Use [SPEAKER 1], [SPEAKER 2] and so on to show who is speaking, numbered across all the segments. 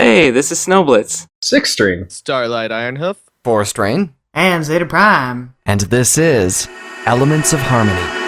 [SPEAKER 1] Hey, this is Snowblitz.
[SPEAKER 2] 6-string.
[SPEAKER 3] Starlight Ironhoof.
[SPEAKER 4] 4-string.
[SPEAKER 5] And Zeta Prime.
[SPEAKER 4] And this is Elements of Harmony.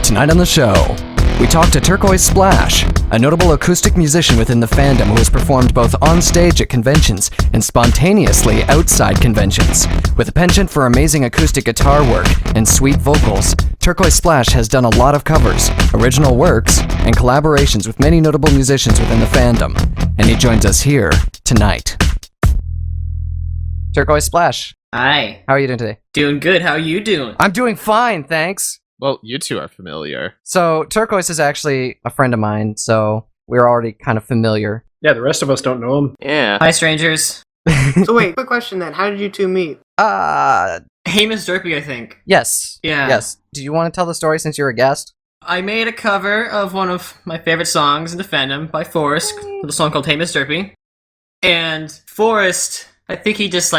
[SPEAKER 4] Tonight on the show, we talk to Turquoise Splash, a notable acoustic musician within the fandom who has performed both on stage at conventions and spontaneously outside conventions. With a penchant for amazing acoustic guitar work and sweet vocals, Turquoise Splash has done a lot of covers, original works, and collaborations with many notable musicians within the fandom, and he joins us here tonight. Turquoise Splash.
[SPEAKER 5] Hi.
[SPEAKER 4] How are you doing today?
[SPEAKER 5] Doing good. How are you doing?
[SPEAKER 4] I'm doing fine, thanks.
[SPEAKER 3] Well, you two are familiar.
[SPEAKER 4] So, Turquoise is actually a friend of mine, so we're already kind of familiar.
[SPEAKER 2] Yeah, the rest of us don't know him.
[SPEAKER 1] Yeah.
[SPEAKER 5] Hi, strangers.
[SPEAKER 6] So wait, quick question then. How did you two meet?
[SPEAKER 5] Hamish Derpy, I think.
[SPEAKER 4] Yes.
[SPEAKER 5] Yeah.
[SPEAKER 4] Yes. Do you want to tell the story since you're a guest?
[SPEAKER 5] I made a cover of one of my favorite songs in the fandom by Forrest, with a song called Hamish Derpy. And Forrest, I think he just,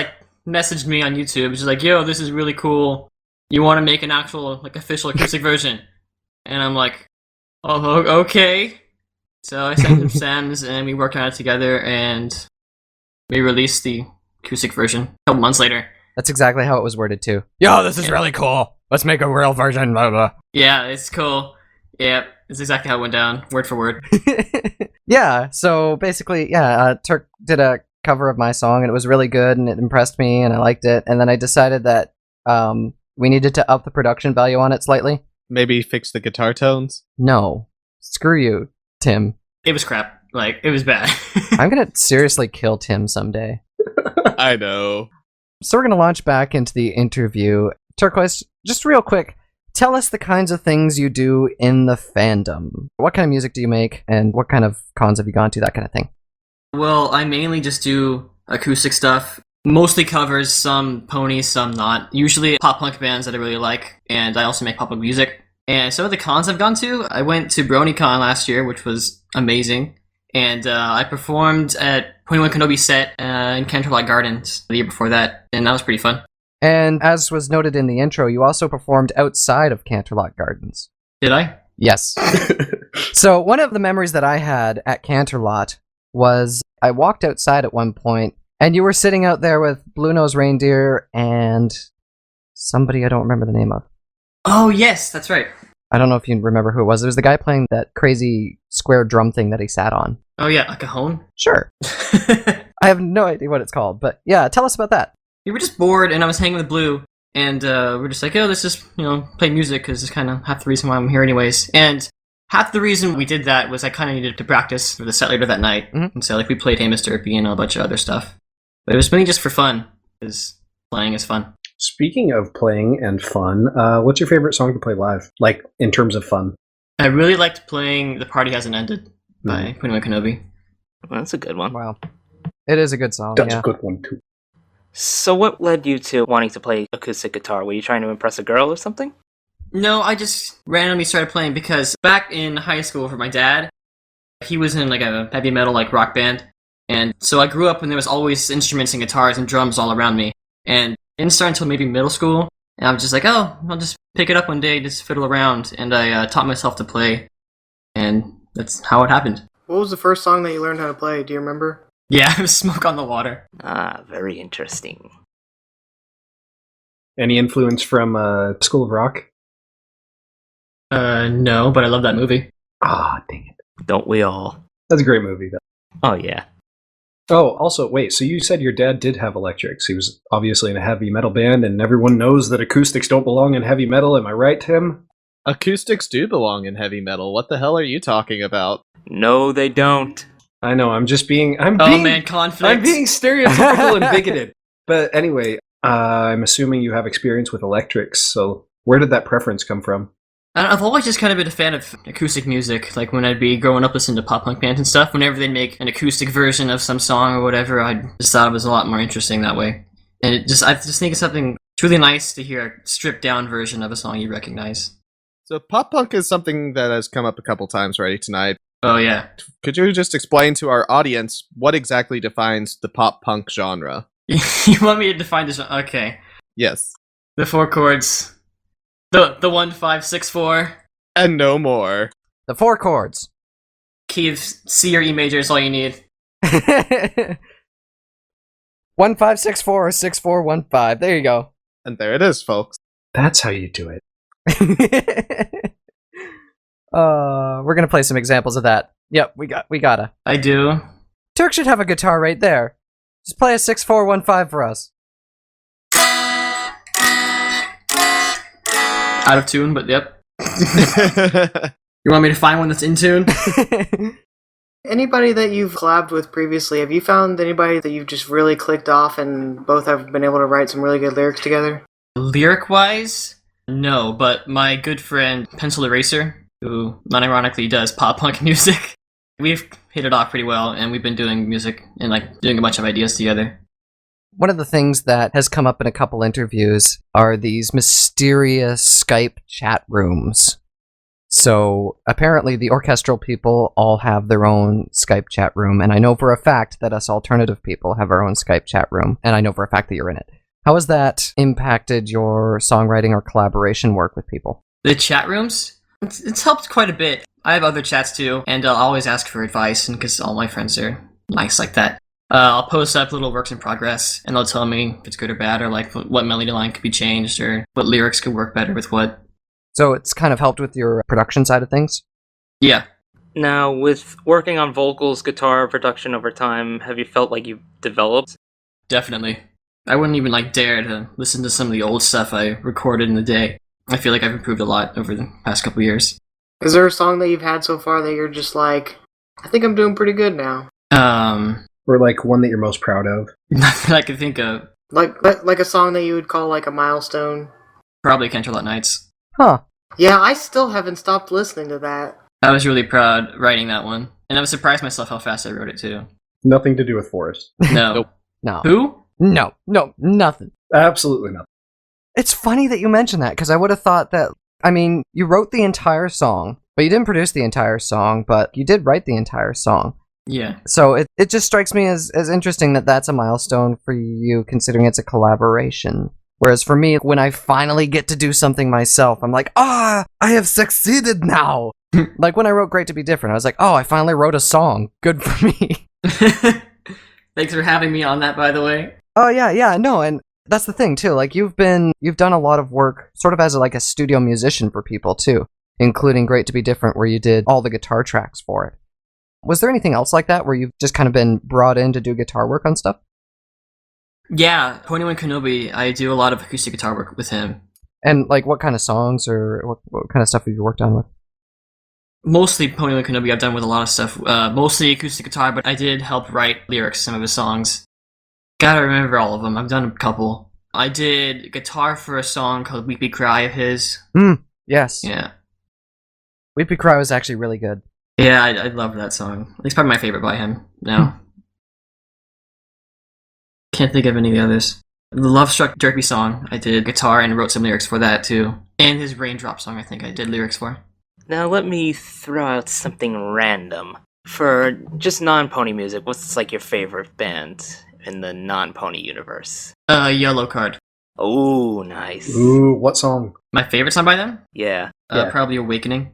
[SPEAKER 5] messaged me on YouTube. He's like, yo, this is really cool. You want to make an actual, official acoustic version? And I'm like, oh, okay. So I sent him stems, and we worked on it together, and we released the acoustic version a couple months later.
[SPEAKER 4] That's exactly how it was worded, too. Yo, this is really cool. Let's make a real version, blah, blah.
[SPEAKER 5] Yeah, it's cool. Yeah, it's exactly how it went down, word for word.
[SPEAKER 4] Yeah, so basically, Turk did a cover of my song, and it was really good, and it impressed me, and I liked it. And then I decided that we needed to up the production value on it slightly.
[SPEAKER 3] Maybe fix the guitar tones?
[SPEAKER 4] No. Screw you, Tim.
[SPEAKER 5] It was crap. It was bad.
[SPEAKER 4] I'm gonna seriously kill Tim someday.
[SPEAKER 3] I know.
[SPEAKER 4] So we're gonna launch back into the interview. Turquoise, just real quick, tell us the kinds of things you do in the fandom. What kind of music do you make, and what kind of cons have you gone to, that kind of thing?
[SPEAKER 5] Well, I mainly just do acoustic stuff. Mostly covers, some ponies, some not. Usually pop-punk bands that I really like, and I also make pop-punk music. And some of the cons I've gone to, I went to BronyCon last year, which was amazing. And I performed at 21 Kenobi set in Canterlot Gardens the year before that, and that was pretty fun.
[SPEAKER 4] And as was noted in the intro, you also performed outside of Canterlot Gardens.
[SPEAKER 5] Did I?
[SPEAKER 4] Yes. So one of the memories that I had at Canterlot was I walked outside at one point, and you were sitting out there with Blue Nose Reindeer and somebody I don't remember the name of.
[SPEAKER 5] Oh, yes, that's right.
[SPEAKER 4] I don't know if you remember who it was. It was the guy playing that crazy square drum thing that he sat on.
[SPEAKER 5] Oh, yeah, a cajon?
[SPEAKER 4] Sure. I have no idea what it's called, but yeah, tell us about that.
[SPEAKER 5] We were just bored, and I was hanging with Blue, and we're just like, oh, let's just, play music, because it's kind of half the reason why I'm here anyways. And half the reason we did that was I kind of needed to practice for the set later that night. Mm-hmm. And so, we played Hamish Derpy and a bunch of other stuff. But it was mainly just for fun, because playing is fun.
[SPEAKER 2] Speaking of playing and fun, what's your favorite song to play live? In terms of fun?
[SPEAKER 5] I really liked playing The Party Hasn't Ended by 21 Kenobi.
[SPEAKER 1] Well, that's a good one.
[SPEAKER 4] Wow. It is a good song,
[SPEAKER 2] That's a good one, too.
[SPEAKER 1] So what led you to wanting to play acoustic guitar? Were you trying to impress a girl or something?
[SPEAKER 5] No, I just randomly started playing because back in high school for my dad, he was in a heavy metal rock band. And so I grew up and there was always instruments and guitars and drums all around me. And it didn't start until maybe middle school. And I was just like, oh, I'll just pick it up one day, just fiddle around. And I taught myself to play. And that's how it happened.
[SPEAKER 6] What was the first song that you learned how to play? Do you remember?
[SPEAKER 5] Yeah, it was Smoke on the Water.
[SPEAKER 1] Ah, very interesting.
[SPEAKER 2] Any influence from School of Rock?
[SPEAKER 5] No, but I love that movie.
[SPEAKER 2] Ah, dang it.
[SPEAKER 1] Don't we all?
[SPEAKER 2] That's a great movie, though.
[SPEAKER 1] Oh, yeah.
[SPEAKER 2] Oh, also, wait, so you said your dad did have electrics. He was obviously in a heavy metal band, and everyone knows that acoustics don't belong in heavy metal. Am I right, Tim?
[SPEAKER 3] Acoustics do belong in heavy metal. What the hell are you talking about?
[SPEAKER 1] No, they don't.
[SPEAKER 2] I know, I'm being
[SPEAKER 5] conflict.
[SPEAKER 2] I'm being stereotypical and bigoted. But anyway, I'm assuming you have experience with electrics, so where did that preference come from?
[SPEAKER 5] I've always just kind of been a fan of acoustic music. Like when I'd be growing up listening to pop punk bands and stuff, whenever they'd make an acoustic version of some song or whatever, I just thought it was a lot more interesting that way. And I just think it's something truly nice to hear a stripped down version of a song you recognize.
[SPEAKER 3] So pop punk is something that has come up a couple times already tonight.
[SPEAKER 5] Oh yeah.
[SPEAKER 3] Could you just explain to our audience what exactly defines the pop punk genre?
[SPEAKER 5] You want me to define this? Okay.
[SPEAKER 3] Yes.
[SPEAKER 5] The 4 chords. The 1, 5, 6, 4.
[SPEAKER 3] And no more.
[SPEAKER 4] The 4 chords.
[SPEAKER 5] Key of C or E major is all you need.
[SPEAKER 4] 1 5 6 4 or 6 4 1 5. There you go.
[SPEAKER 3] And there it is, folks.
[SPEAKER 2] That's how you do it.
[SPEAKER 4] We're gonna play some examples of that. Yep, we gotta.
[SPEAKER 5] I do.
[SPEAKER 4] Turk should have a guitar right there. Just play a 6 4 1 5 for us.
[SPEAKER 5] Out of tune, but yep. You want me to find one that's in tune?
[SPEAKER 6] Anybody that you've collabed with previously, have you found anybody that you've just really clicked off and both have been able to write some really good lyrics together?
[SPEAKER 5] Lyric-wise, no, but my good friend Pencil Eraser, who unironically does pop punk music, we've hit it off pretty well, and we've been doing music and like doing a bunch of ideas together.
[SPEAKER 4] One of the things that has come up in a couple interviews are these mysterious Skype chat rooms. So apparently the orchestral people all have their own Skype chat room, and I know for a fact that us alternative people have our own Skype chat room, and I know for a fact that you're in it. How has that impacted your songwriting or collaboration work with people?
[SPEAKER 5] The chat rooms? It's helped quite a bit. I have other chats too, and I'll always ask for advice, and because all my friends are nice like that. I'll post up little works in progress, and they'll tell me if it's good or bad, or like what melody line could be changed, or what lyrics could work better with what.
[SPEAKER 4] So it's kind of helped with your production side of things?
[SPEAKER 5] Yeah.
[SPEAKER 1] Now, with working on vocals, guitar, production over time, have you felt like you've developed?
[SPEAKER 5] Definitely. I wouldn't even dare to listen to some of the old stuff I recorded in the day. I feel like I've improved a lot over the past couple years.
[SPEAKER 6] Is there a song that you've had so far that you're just like, I think I'm doing pretty good now?
[SPEAKER 2] Or like one that you're most proud of?
[SPEAKER 5] Nothing I can think of.
[SPEAKER 6] Like a song that you would call like a milestone?
[SPEAKER 5] Probably Canterlot Nights.
[SPEAKER 4] Huh.
[SPEAKER 6] Yeah, I still haven't stopped listening to that.
[SPEAKER 5] I was really proud writing that one. And I was surprised myself how fast I wrote it too.
[SPEAKER 2] Nothing to do with Forrest.
[SPEAKER 5] No.
[SPEAKER 3] Nope.
[SPEAKER 4] No.
[SPEAKER 5] Who?
[SPEAKER 4] No, nothing.
[SPEAKER 2] Absolutely nothing.
[SPEAKER 4] It's funny that you mentioned that, because I would have thought that, I mean, you wrote the entire song, but you didn't produce the entire song, but you did write the entire song.
[SPEAKER 5] Yeah.
[SPEAKER 4] So it just strikes me as interesting that that's a milestone for you, considering it's a collaboration. Whereas for me, when I finally get to do something myself, I'm like, I have succeeded now! Like when I wrote Great to Be Different, I was like, I finally wrote a song. Good for me.
[SPEAKER 5] Thanks for having me on that, by the way.
[SPEAKER 4] Oh, yeah, no, and that's the thing, too. Like, you've done a lot of work sort of as a studio musician for people, too, including Great to Be Different, where you did all the guitar tracks for it. Was there anything else like that, where you've just kind of been brought in to do guitar work on stuff?
[SPEAKER 5] Yeah, Ponywan Kenobi, I do a lot of acoustic guitar work with him.
[SPEAKER 4] And, what kind of songs, or what kind of stuff have you worked on with?
[SPEAKER 5] Mostly Ponywan Kenobi, I've done with a lot of stuff. Mostly acoustic guitar, but I did help write lyrics to some of his songs. Gotta remember all of them. I've done a couple. I did guitar for a song called Weepy Cry of his.
[SPEAKER 4] Yes.
[SPEAKER 5] Yeah.
[SPEAKER 4] Weepy Cry was actually really good.
[SPEAKER 5] Yeah, I love that song. It's probably my favorite by him now. Can't think of any of the others. The Love Struck Derpy song, I did guitar and wrote some lyrics for that too. And his Raindrop song, I think I did lyrics for.
[SPEAKER 1] Now let me throw out something random. For just non-pony music, what's your favorite band in the non-pony universe?
[SPEAKER 5] Yellow Card.
[SPEAKER 1] Oh, nice.
[SPEAKER 2] Ooh, what song?
[SPEAKER 5] My favorite song by them?
[SPEAKER 1] Yeah.
[SPEAKER 5] Probably Awakening.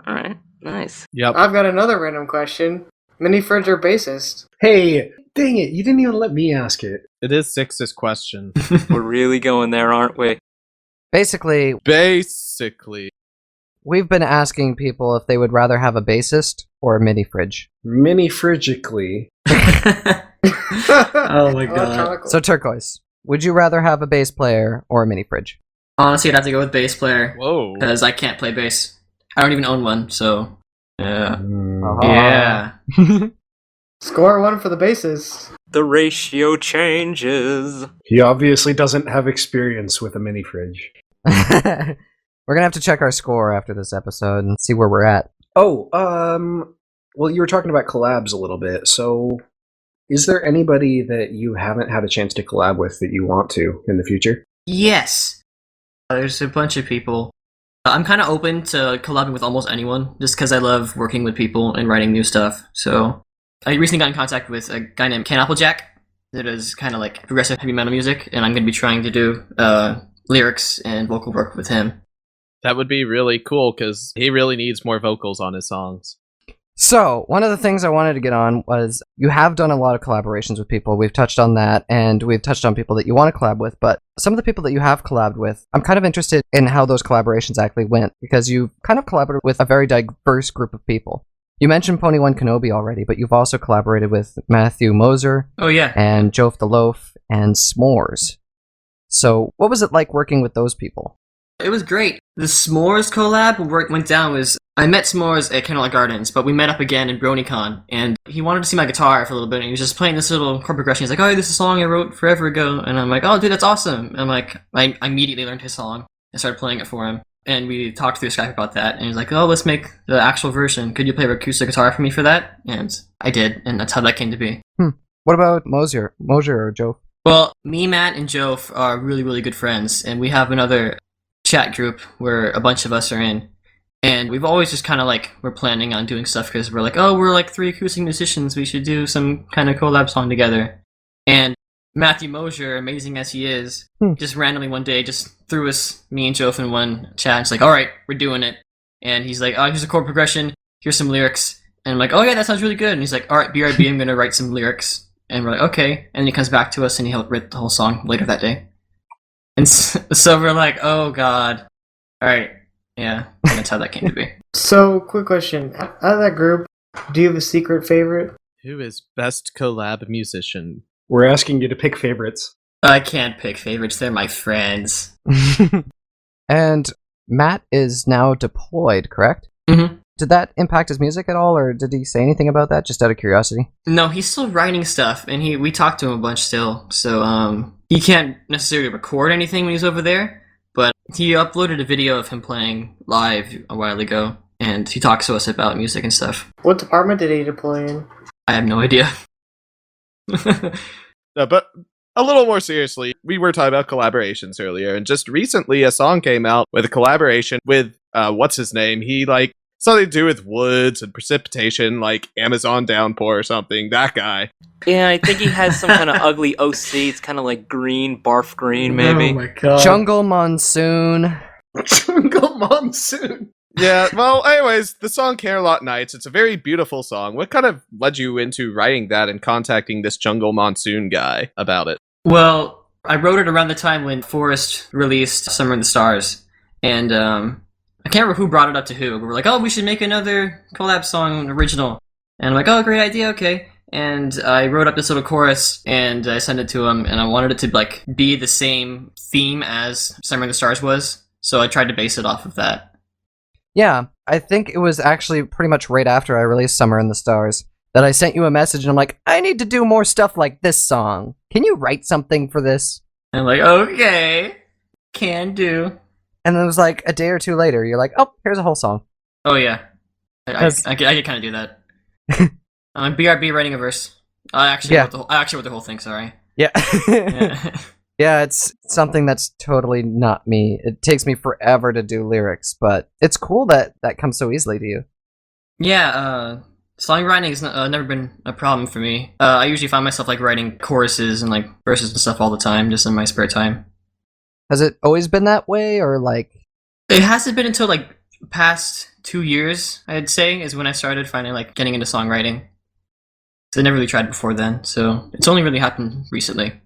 [SPEAKER 1] Alright, nice.
[SPEAKER 3] Yep.
[SPEAKER 6] I've got another random question. Minifridge or bassist?
[SPEAKER 2] Hey, dang it, you didn't even let me ask it.
[SPEAKER 3] It is Six's question.
[SPEAKER 1] We're really going there, aren't we?
[SPEAKER 4] Basically, we've been asking people if they would rather have a bassist or a mini fridge.
[SPEAKER 2] Minifridgically.
[SPEAKER 5] Oh my god.
[SPEAKER 6] Electronical.
[SPEAKER 4] So, Turquoise, would you rather have a bass player or a mini fridge?
[SPEAKER 5] Honestly, I'd have to go with bass player.
[SPEAKER 3] Whoa.
[SPEAKER 5] Because I can't play bass. I don't even own one, so... Yeah.
[SPEAKER 2] Mm.
[SPEAKER 4] Uh-huh.
[SPEAKER 5] Yeah.
[SPEAKER 6] Score one for the bassist.
[SPEAKER 1] The ratio changes.
[SPEAKER 2] He obviously doesn't have experience with a mini fridge.
[SPEAKER 4] We're gonna have to check our score after this episode and see where we're at.
[SPEAKER 2] Oh, well, you were talking about collabs a little bit, so is there anybody that you haven't had a chance to collab with that you want to in the future?
[SPEAKER 5] Yes! There's a bunch of people. I'm kind of open to collabing with almost anyone, just because I love working with people and writing new stuff. So I recently got in contact with a guy named Ken Applejack that is kind of like progressive heavy metal music, and I'm going to be trying to do lyrics and vocal work with him.
[SPEAKER 3] That would be really cool, because he really needs more vocals on his songs.
[SPEAKER 4] So, one of the things I wanted to get on was you have done a lot of collaborations with people. We've touched on that, and we've touched on people that you want to collab with, but some of the people that you have collabed with, I'm kind of interested in how those collaborations actually went, because you've kind of collaborated with a very diverse group of people. You mentioned Pony One Kenobi already, but you've also collaborated with Matthew Moser,
[SPEAKER 5] Oh yeah.
[SPEAKER 4] and Jof the Loaf, and S'mores. So, what was it like working with those people?
[SPEAKER 5] It was great. The S'mores collab went down was, I met S'mores at Canterlot Gardens, but we met up again in BronyCon, and he wanted to see my guitar for a little bit, and he was just playing this little chord progression. He's like, oh, this is a song I wrote forever ago, and I'm like, oh, dude, that's awesome. And I'm like, I immediately learned his song and started playing it for him, and we talked through Skype about that, and he's like, oh, let's make the actual version. Could you play acoustic guitar for me for that? And I did, and that's how that came to be.
[SPEAKER 4] What about Moser or Joe?
[SPEAKER 5] Well, me, Matt, and Jof are really, really good friends, and we have another chat group where a bunch of us are in, and we've always just kind of like, we're planning on doing stuff because we're like, oh, we're like 3 acoustic musicians, we should do some kind of collab song together. And Matthew Mosier, amazing as he is, just randomly one day just threw me and Jof in one chat, and it's like, alright, we're doing it. And he's like, oh, here's a chord progression, here's some lyrics, and I'm like, oh yeah, that sounds really good. And he's like, alright, BRB, I'm gonna write some lyrics. And we're like, okay. And he comes back to us and he helped write the whole song later that day. And so we're like, oh god. Alright, yeah, and that's how that came to be.
[SPEAKER 6] So, quick question. Out of that group, do you have a secret favorite?
[SPEAKER 3] Who is best collab musician?
[SPEAKER 2] We're asking you to pick favorites.
[SPEAKER 5] I can't pick favorites, they're my friends.
[SPEAKER 4] And Matt is now deployed, correct?
[SPEAKER 5] Mm-hmm.
[SPEAKER 4] Did that impact his music at all, or did he say anything about that, just out of curiosity?
[SPEAKER 5] No, he's still writing stuff, and we talked to him a bunch still, so he can't necessarily record anything when he's over there, but he uploaded a video of him playing live a while ago, and he talks to us about music and stuff.
[SPEAKER 6] What department did he deploy in?
[SPEAKER 5] I have no idea.
[SPEAKER 3] But a little more seriously, we were talking about collaborations earlier, and just recently a song came out with a collaboration with, what's his name? He, something to do with woods and precipitation, like Amazon downpour or something. That guy.
[SPEAKER 1] Yeah, I think he has some kind of ugly OC. It's kind of like green, barf green, maybe.
[SPEAKER 6] Oh my god.
[SPEAKER 4] Jungle Monsoon.
[SPEAKER 2] Jungle Monsoon.
[SPEAKER 3] Yeah, well, anyways, the song Canterlot Nights, it's a very beautiful song. What kind of led you into writing that and contacting this Jungle Monsoon guy about it?
[SPEAKER 5] Well, I wrote it around the time when Forrest released Summer in the Stars, and I can't remember who brought it up to who, but we're like, oh, we should make another collab song original. And I'm like, oh, great idea, okay. And I wrote up this little chorus, and I sent it to him, and I wanted it to be the same theme as Summer in the Stars was, so I tried to base it off of that.
[SPEAKER 4] Yeah, I think it was actually pretty much right after I released Summer in the Stars that I sent you a message, and I'm like, I need to do more stuff like this song. Can you write something for this?
[SPEAKER 5] And I'm like, okay, can do.
[SPEAKER 4] And then it was like a day or two later, you're like, oh, here's a whole song.
[SPEAKER 5] Oh yeah, I could kind of do that. BRB writing a verse. I actually wrote the whole thing. Sorry.
[SPEAKER 4] Yeah.
[SPEAKER 5] Yeah.
[SPEAKER 4] Yeah, it's something that's totally not me. It takes me forever to do lyrics, but it's cool that comes so easily to you.
[SPEAKER 5] Yeah, songwriting has never been a problem for me. I usually find myself writing choruses and verses and stuff all the time, just in my spare time.
[SPEAKER 4] Has it always been that way, or
[SPEAKER 5] It hasn't been until past 2 years, I'd say, is when I started finally getting into songwriting. So I never really tried before then, so it's only really happened recently.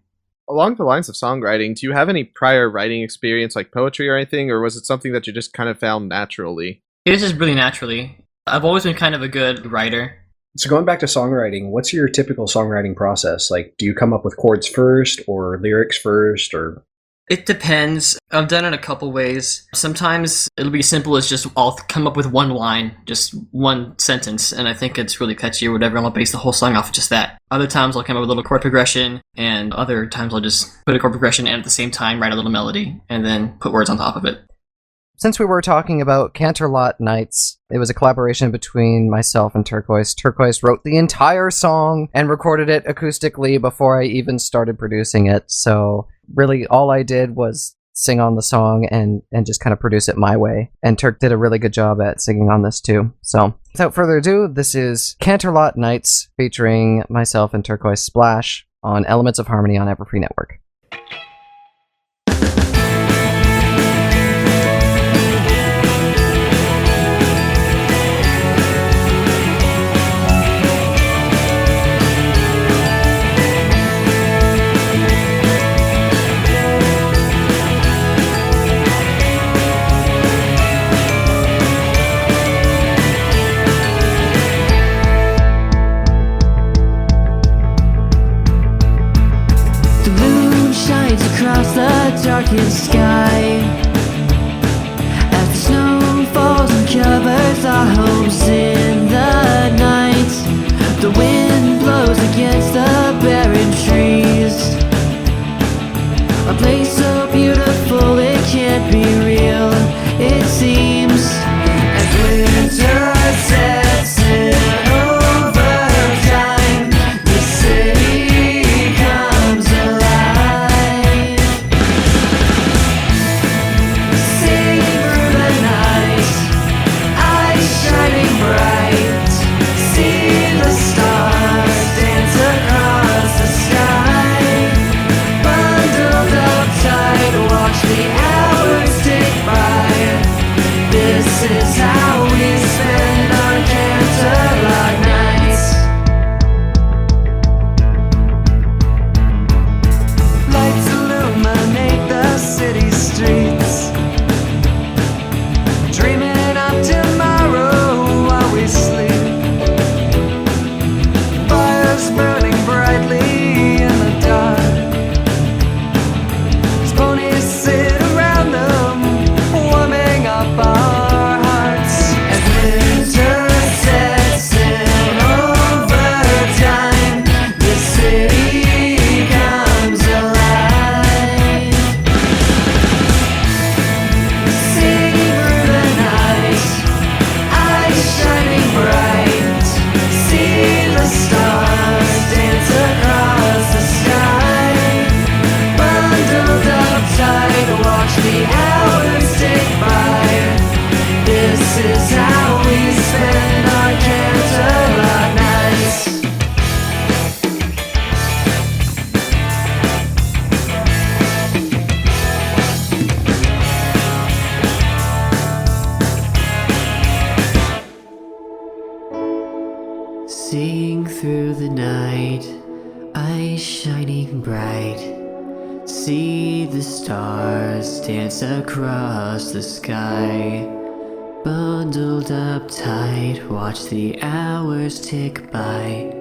[SPEAKER 3] Along the lines of songwriting, do you have any prior writing experience like poetry or anything, or was it something that you just kind of found naturally?
[SPEAKER 5] It was just really naturally. I've always been kind of a good writer.
[SPEAKER 2] So going back to songwriting, what's your typical songwriting process? Do you come up with chords first, or lyrics first, or...
[SPEAKER 5] It depends. I've done it a couple ways. Sometimes it'll be simple as just I'll come up with one line, just one sentence, and I think it's really catchy or whatever, and I'll base the whole song off of just that. Other times I'll come up with a little chord progression, and other times I'll just put a chord progression and at the same time write a little melody, and then put words on top of it.
[SPEAKER 4] Since we were talking about Canterlot Nights, it was a collaboration between myself and Turquoise. Turquoise wrote the entire song and recorded it acoustically before I even started producing it. So really all I did was sing on the song and just kind of produce it my way. And Turk did a really good job at singing on this too. So without further ado, this is Canterlot Nights featuring myself and Turquoise Splash on Elements of Harmony on Everfree Network.
[SPEAKER 7] Across the darkest sky, as the snow falls and covers our homes in the night, the wind blows against the barren trees. A place so beautiful it can't be real, it seems, as winter sets in over time, the city comes alive. This is how we spend our Canterlot nights. Lights illuminate the city streets, dreaming of tomorrow while we sleep. Fires burning brightly in the dark, as ponies sit around them, warming up our seeing through the night, eyes shining bright. See the stars dance across the sky. Bundled up tight, watch the hours tick by.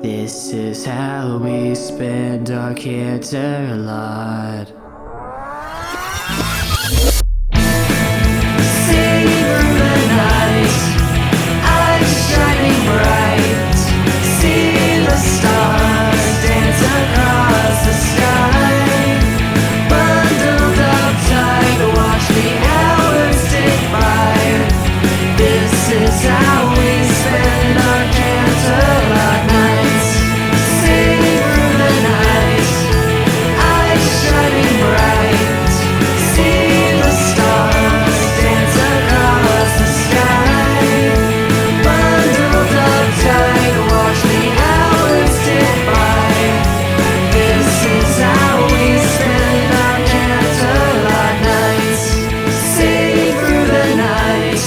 [SPEAKER 7] This is how we spend our Canterlot. Seeing through the night, eyes shining bright. See the stars dance across the sky. Bundled up tight, watch the hours tick by. This is how we spend our Canterlot nights. Seeing through the night, eyes shining bright. See the stars dance across the sky. Bundled up tight, watch the hours tick by. This is how we spend our Canterlot nights. Seeing through the night,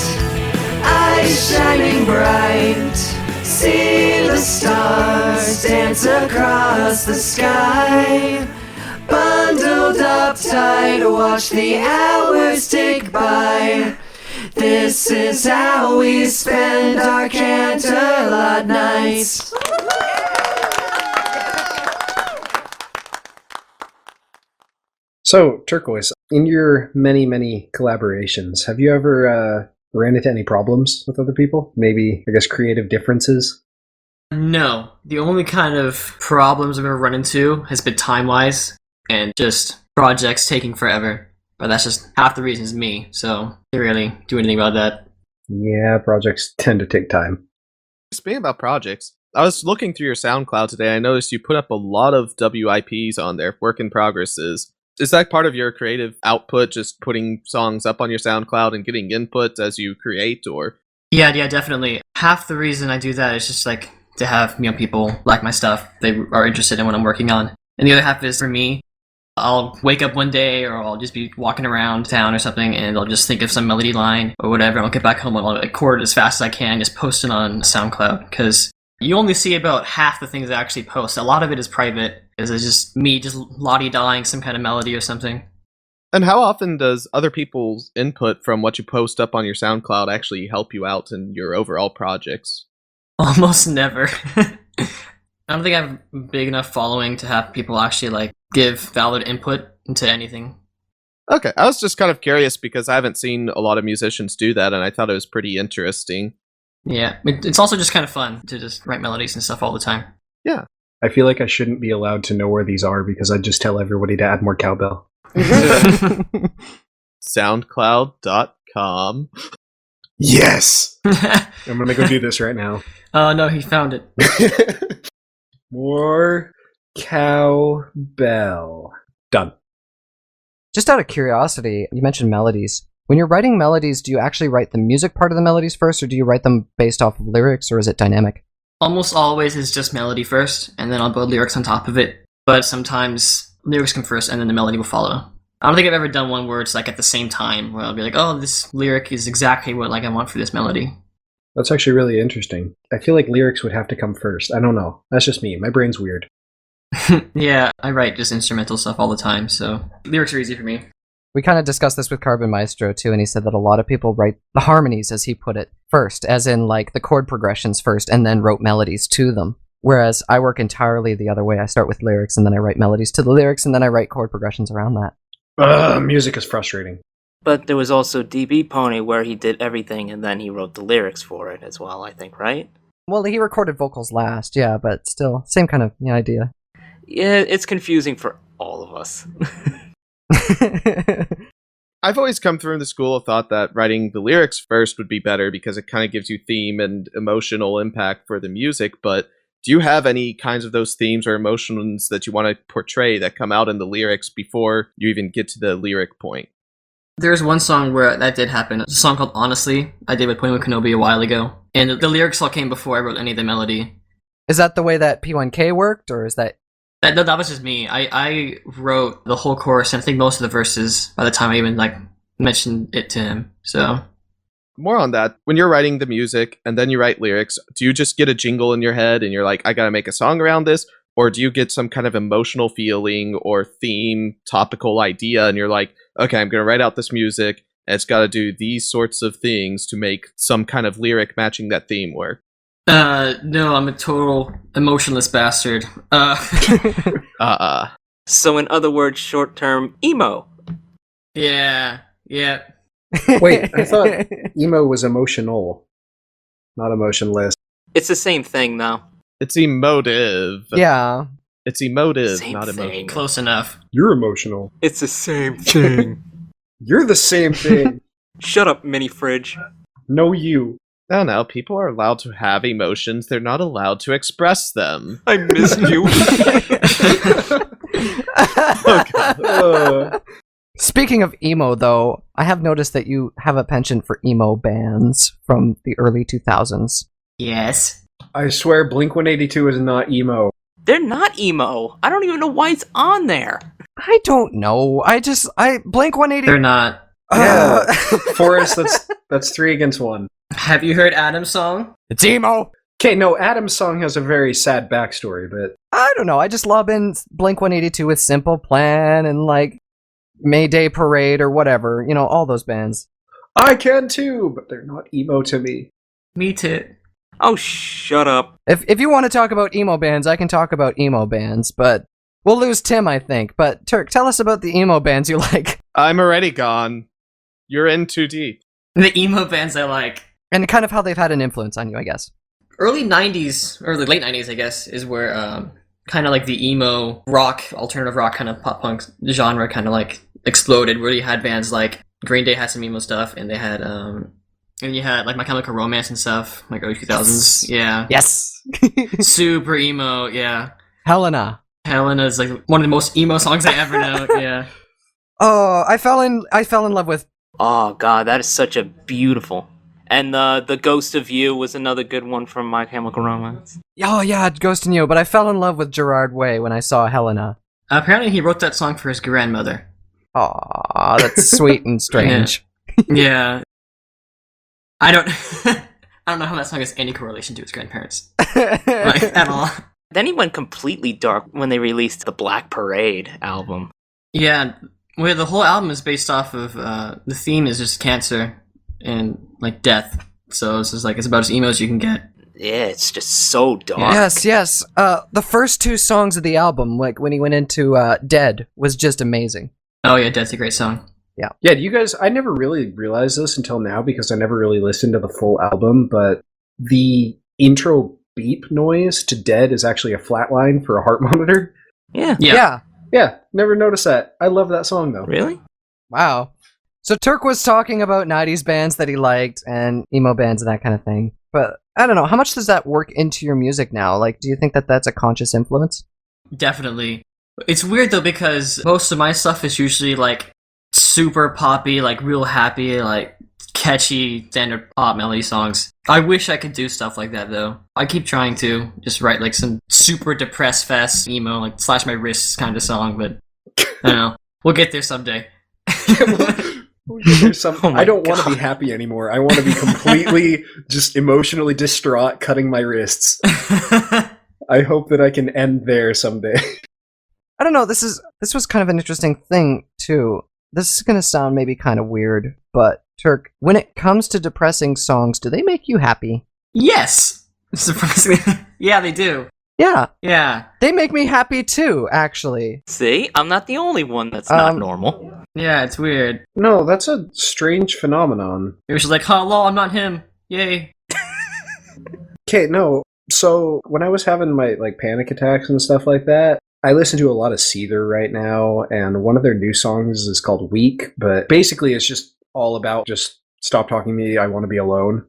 [SPEAKER 7] eyes shining bright. See the stars dance across the sky. Bundled up tight, watch the hours tick by. This is how we spend our Canterlot nights.
[SPEAKER 2] So, Turquoise, in your many, many collaborations, have you ever ran into any problems with other people? Maybe, I guess, creative differences?
[SPEAKER 5] No. The only kind of problems I've ever run into has been time-wise and just projects taking forever. But that's just half the reason is me, so can't really do anything about that.
[SPEAKER 2] Yeah, projects tend to take time.
[SPEAKER 3] Speaking about projects, I was looking through your SoundCloud today. I noticed you put up a lot of WIPs on there, work in progresses. Is that part of your creative output, just putting songs up on your SoundCloud and getting input as you create, or?
[SPEAKER 5] Yeah, definitely. Half the reason I do that is just like to have people like my stuff. They are interested in what I'm working on. And the other half is for me. I'll wake up one day, or I'll just be walking around town or something, and I'll just think of some melody line or whatever. And I'll get back home and I'll record it as fast as I can, just post it on SoundCloud. Because you only see about half the things I actually post. A lot of it is private. It's just me just lottie-dying some kind of melody or something.
[SPEAKER 3] And how often does other people's input from what you post up on your SoundCloud actually help you out in your overall projects?
[SPEAKER 5] Almost never. I don't think I have a big enough following to have people actually like give valid input into anything.
[SPEAKER 3] Okay, I was just kind of curious because I haven't seen a lot of musicians do that, and I thought it was pretty interesting.
[SPEAKER 5] Yeah, it's also just kind of fun to just write melodies and stuff all the time.
[SPEAKER 3] Yeah.
[SPEAKER 2] I feel like I shouldn't be allowed to know where these are because I'd just tell everybody to add more cowbell.
[SPEAKER 3] SoundCloud.com.
[SPEAKER 2] Yes! I'm gonna go do this right now.
[SPEAKER 5] Oh no, he found it.
[SPEAKER 2] More cowbell. Done.
[SPEAKER 4] Just out of curiosity, you mentioned melodies. When you're writing melodies, do you actually write the music part of the melodies first, or do you write them based off of lyrics, or is it dynamic?
[SPEAKER 5] Almost always is just melody first, and then I'll build lyrics on top of it. But sometimes lyrics come first, and then the melody will follow. I don't think I've ever done one where it's like at the same time, where I'll be like, oh, this lyric is exactly what like I want for this melody.
[SPEAKER 2] That's actually really interesting. I feel like lyrics would have to come first. I don't know. That's just me. My brain's weird.
[SPEAKER 5] Yeah, I write just instrumental stuff all the time, so lyrics are easy for me.
[SPEAKER 4] We kind of discussed this with Carbon Maestro too, and he said that a lot of people write the harmonies, as he put it, first, as in like the chord progressions first, and then wrote melodies to them. Whereas I work entirely the other way. I start with lyrics, and then I write melodies to the lyrics, and then I write chord progressions around that.
[SPEAKER 2] Music is frustrating.
[SPEAKER 1] But there was also DB Pony where he did everything and then he wrote the lyrics for it as well, I think, right?
[SPEAKER 4] Well, he recorded vocals last, yeah, but still, same kind of idea.
[SPEAKER 1] Yeah, it's confusing for all of us.
[SPEAKER 3] I've always come through the school of thought that writing the lyrics first would be better because it kind of gives you theme and emotional impact for the music, but do you have any kinds of those themes or emotions that you want to portray that come out in the lyrics before you even get to the lyric point?
[SPEAKER 5] There's one song where that did happen. It's a song called Honestly. I did with Pony Kenobi a while ago. And the lyrics all came before I wrote any of the melody.
[SPEAKER 4] Is that the way that P1K worked, or is that...
[SPEAKER 5] That was just me. I wrote the whole chorus, and I think most of the verses by the time I even mentioned it to him. So
[SPEAKER 3] more on that. When you're writing the music and then you write lyrics, do you just get a jingle in your head and you're like, I gotta make a song around this? Or do you get some kind of emotional feeling or theme, topical idea, and you're like, okay, I'm gonna write out this music, and it's gotta do these sorts of things to make some kind of lyric matching that theme work?
[SPEAKER 5] No, I'm a total emotionless bastard.
[SPEAKER 1] So in other words, short-term emo.
[SPEAKER 5] Yeah.
[SPEAKER 2] Wait, I thought emo was emotional, not emotionless.
[SPEAKER 1] It's the same thing, though.
[SPEAKER 3] It's emotive.
[SPEAKER 4] Yeah.
[SPEAKER 3] It's emotive,
[SPEAKER 1] Same
[SPEAKER 3] not
[SPEAKER 1] thing.
[SPEAKER 3] emotional.
[SPEAKER 5] Close enough.
[SPEAKER 2] You're emotional.
[SPEAKER 1] It's the same thing.
[SPEAKER 2] You're the same thing.
[SPEAKER 1] Shut up, minifridge.
[SPEAKER 2] No, you.
[SPEAKER 3] No, people are allowed to have emotions. They're not allowed to express them.
[SPEAKER 1] I miss you.
[SPEAKER 3] Oh, God.
[SPEAKER 4] Speaking of emo, though, I have noticed that you have a penchant for emo bands from the early 2000s.
[SPEAKER 5] Yes.
[SPEAKER 2] I swear Blink-182 is not emo.
[SPEAKER 1] They're not emo. I don't even know why it's on there.
[SPEAKER 4] I don't know. Blink-182...
[SPEAKER 5] They're not.
[SPEAKER 2] Yeah. Forrest, that's 3 against 1.
[SPEAKER 5] Have you heard Adam's song?
[SPEAKER 4] It's emo!
[SPEAKER 2] Okay, no, Adam's song has a very sad backstory, but...
[SPEAKER 4] I don't know. I just love in Blink-182 with Simple Plan and, Mayday Parade or whatever. You know, all those bands.
[SPEAKER 2] I can too, but they're not emo to me.
[SPEAKER 5] Me too.
[SPEAKER 1] Oh, shut up.
[SPEAKER 4] If you want to talk about emo bands, I can talk about emo bands, but We'll lose Tim, I think. But Turk, tell us about the emo bands you like.
[SPEAKER 3] I'm already gone. You're in too deep.
[SPEAKER 5] The emo bands I like.
[SPEAKER 4] And kind of how they've had an influence on you, I guess.
[SPEAKER 5] Early 90s, or the late 90s, I guess, is where kind of like the emo rock, alternative rock kind of pop punk genre kind of like exploded, where you had bands like Green Day had some emo stuff, and they had, and you had like My Chemical Romance and stuff, like early 2000s. Yeah.
[SPEAKER 4] Yes.
[SPEAKER 5] Super emo, yeah.
[SPEAKER 4] Helena.
[SPEAKER 5] Helena's like one of the most emo songs I ever know, yeah.
[SPEAKER 4] Oh, I fell in love with...
[SPEAKER 1] Oh god, that is such a beautiful. And the Ghost of You was another good one from My Chemical Romance.
[SPEAKER 4] Oh yeah, Ghost in You, but I fell in love with Gerard Way when I saw Helena.
[SPEAKER 5] Apparently he wrote that song for his grandmother.
[SPEAKER 4] Aw, that's sweet and strange.
[SPEAKER 5] Yeah. I don't know how that song has any correlation to his grandparents. Like, at all.
[SPEAKER 1] Then he went completely dark when they released the Black Parade album.
[SPEAKER 5] Yeah, where the whole album is based off of, the theme is just cancer and, like, death. So it's just like, it's about as emo as you can get.
[SPEAKER 1] Yeah, it's just so dark.
[SPEAKER 4] Yes. The first two songs of the album, like when he went into Dead, was just amazing.
[SPEAKER 5] Oh yeah, Dead's a great song.
[SPEAKER 2] Yeah, do you guys... I never really realized this until now because I never really listened to the full album, but the intro beep noise to Dead is actually a flat line for a heart monitor.
[SPEAKER 1] Yeah.
[SPEAKER 2] Yeah, never noticed that. I love that song, though.
[SPEAKER 1] Really?
[SPEAKER 4] Wow. So Turk was talking about 90s bands that he liked and emo bands and that kind of thing. But I don't know, how much does that work into your music now? Like, do you think that that's a conscious influence?
[SPEAKER 5] Definitely. It's weird though because most of my stuff is usually like super poppy, like real happy, like catchy standard pop melody songs. I wish I could do stuff like that though. I keep trying to just write like some super depressed fest emo, like slash my wrists kind of song, but I don't know. We'll get there someday.
[SPEAKER 2] I don't want to be happy anymore. I want to be completely just emotionally distraught, cutting my wrists. I hope that I can end there someday.
[SPEAKER 4] I don't know, this was kind of an interesting thing too. This is going to sound maybe kind of weird, but Turk, when it comes to depressing songs, do they make you happy?
[SPEAKER 5] Yes! Surprisingly. Yeah, they do.
[SPEAKER 4] Yeah.
[SPEAKER 5] Yeah.
[SPEAKER 4] They make me happy too, actually.
[SPEAKER 1] See? I'm not the only one that's not normal.
[SPEAKER 5] Yeah, it's weird.
[SPEAKER 2] No, that's a strange phenomenon.
[SPEAKER 5] It was just like, oh, lol, I'm not him. Yay.
[SPEAKER 2] Okay, no. So, when I was having my panic attacks and stuff like that, I listen to a lot of Seether right now, and one of their new songs is called Weak, but basically it's just all about just stop talking to me, I want to be alone.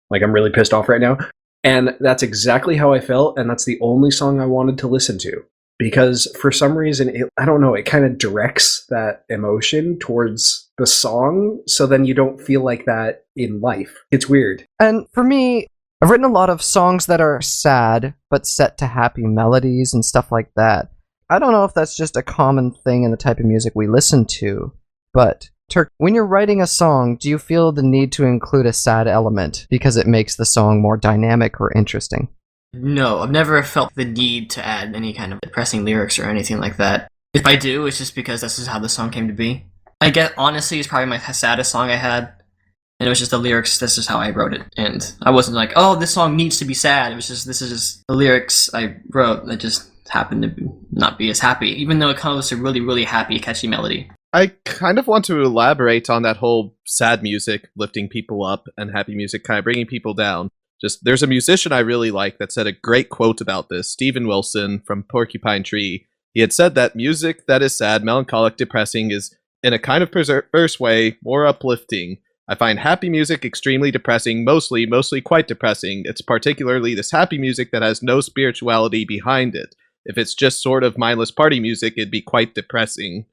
[SPEAKER 2] Like, I'm really pissed off right now. And that's exactly how I felt, and that's the only song I wanted to listen to. Because for some reason, I don't know, it kind of directs that emotion towards the song, so then you don't feel like that in life. It's weird.
[SPEAKER 4] And for me, I've written a lot of songs that are sad, but set to happy melodies and stuff like that. I don't know if that's just a common thing in the type of music we listen to, but Turk, when you're writing a song, do you feel the need to include a sad element because it makes the song more dynamic or interesting?
[SPEAKER 5] No, I've never felt the need to add any kind of depressing lyrics or anything like that. If I do, it's just because this is how the song came to be. I guess, honestly, it's probably my saddest song I had, and it was just the lyrics, this is how I wrote it. And I wasn't like, oh, this song needs to be sad. It was just, this is just the lyrics I wrote that just happened to not be as happy, even though it comes to really, really happy, catchy melody.
[SPEAKER 3] I kind of want to elaborate on that whole sad music lifting people up and happy music kind of bringing people down. Just, there's a musician I really like that said a great quote about this, Steven Wilson from Porcupine Tree. He had said that music that is sad, melancholic, depressing is, in a kind of perverse way, more uplifting. I find happy music extremely depressing, mostly quite depressing. It's particularly this happy music that has no spirituality behind it. If it's just sort of mindless party music, it'd be quite depressing.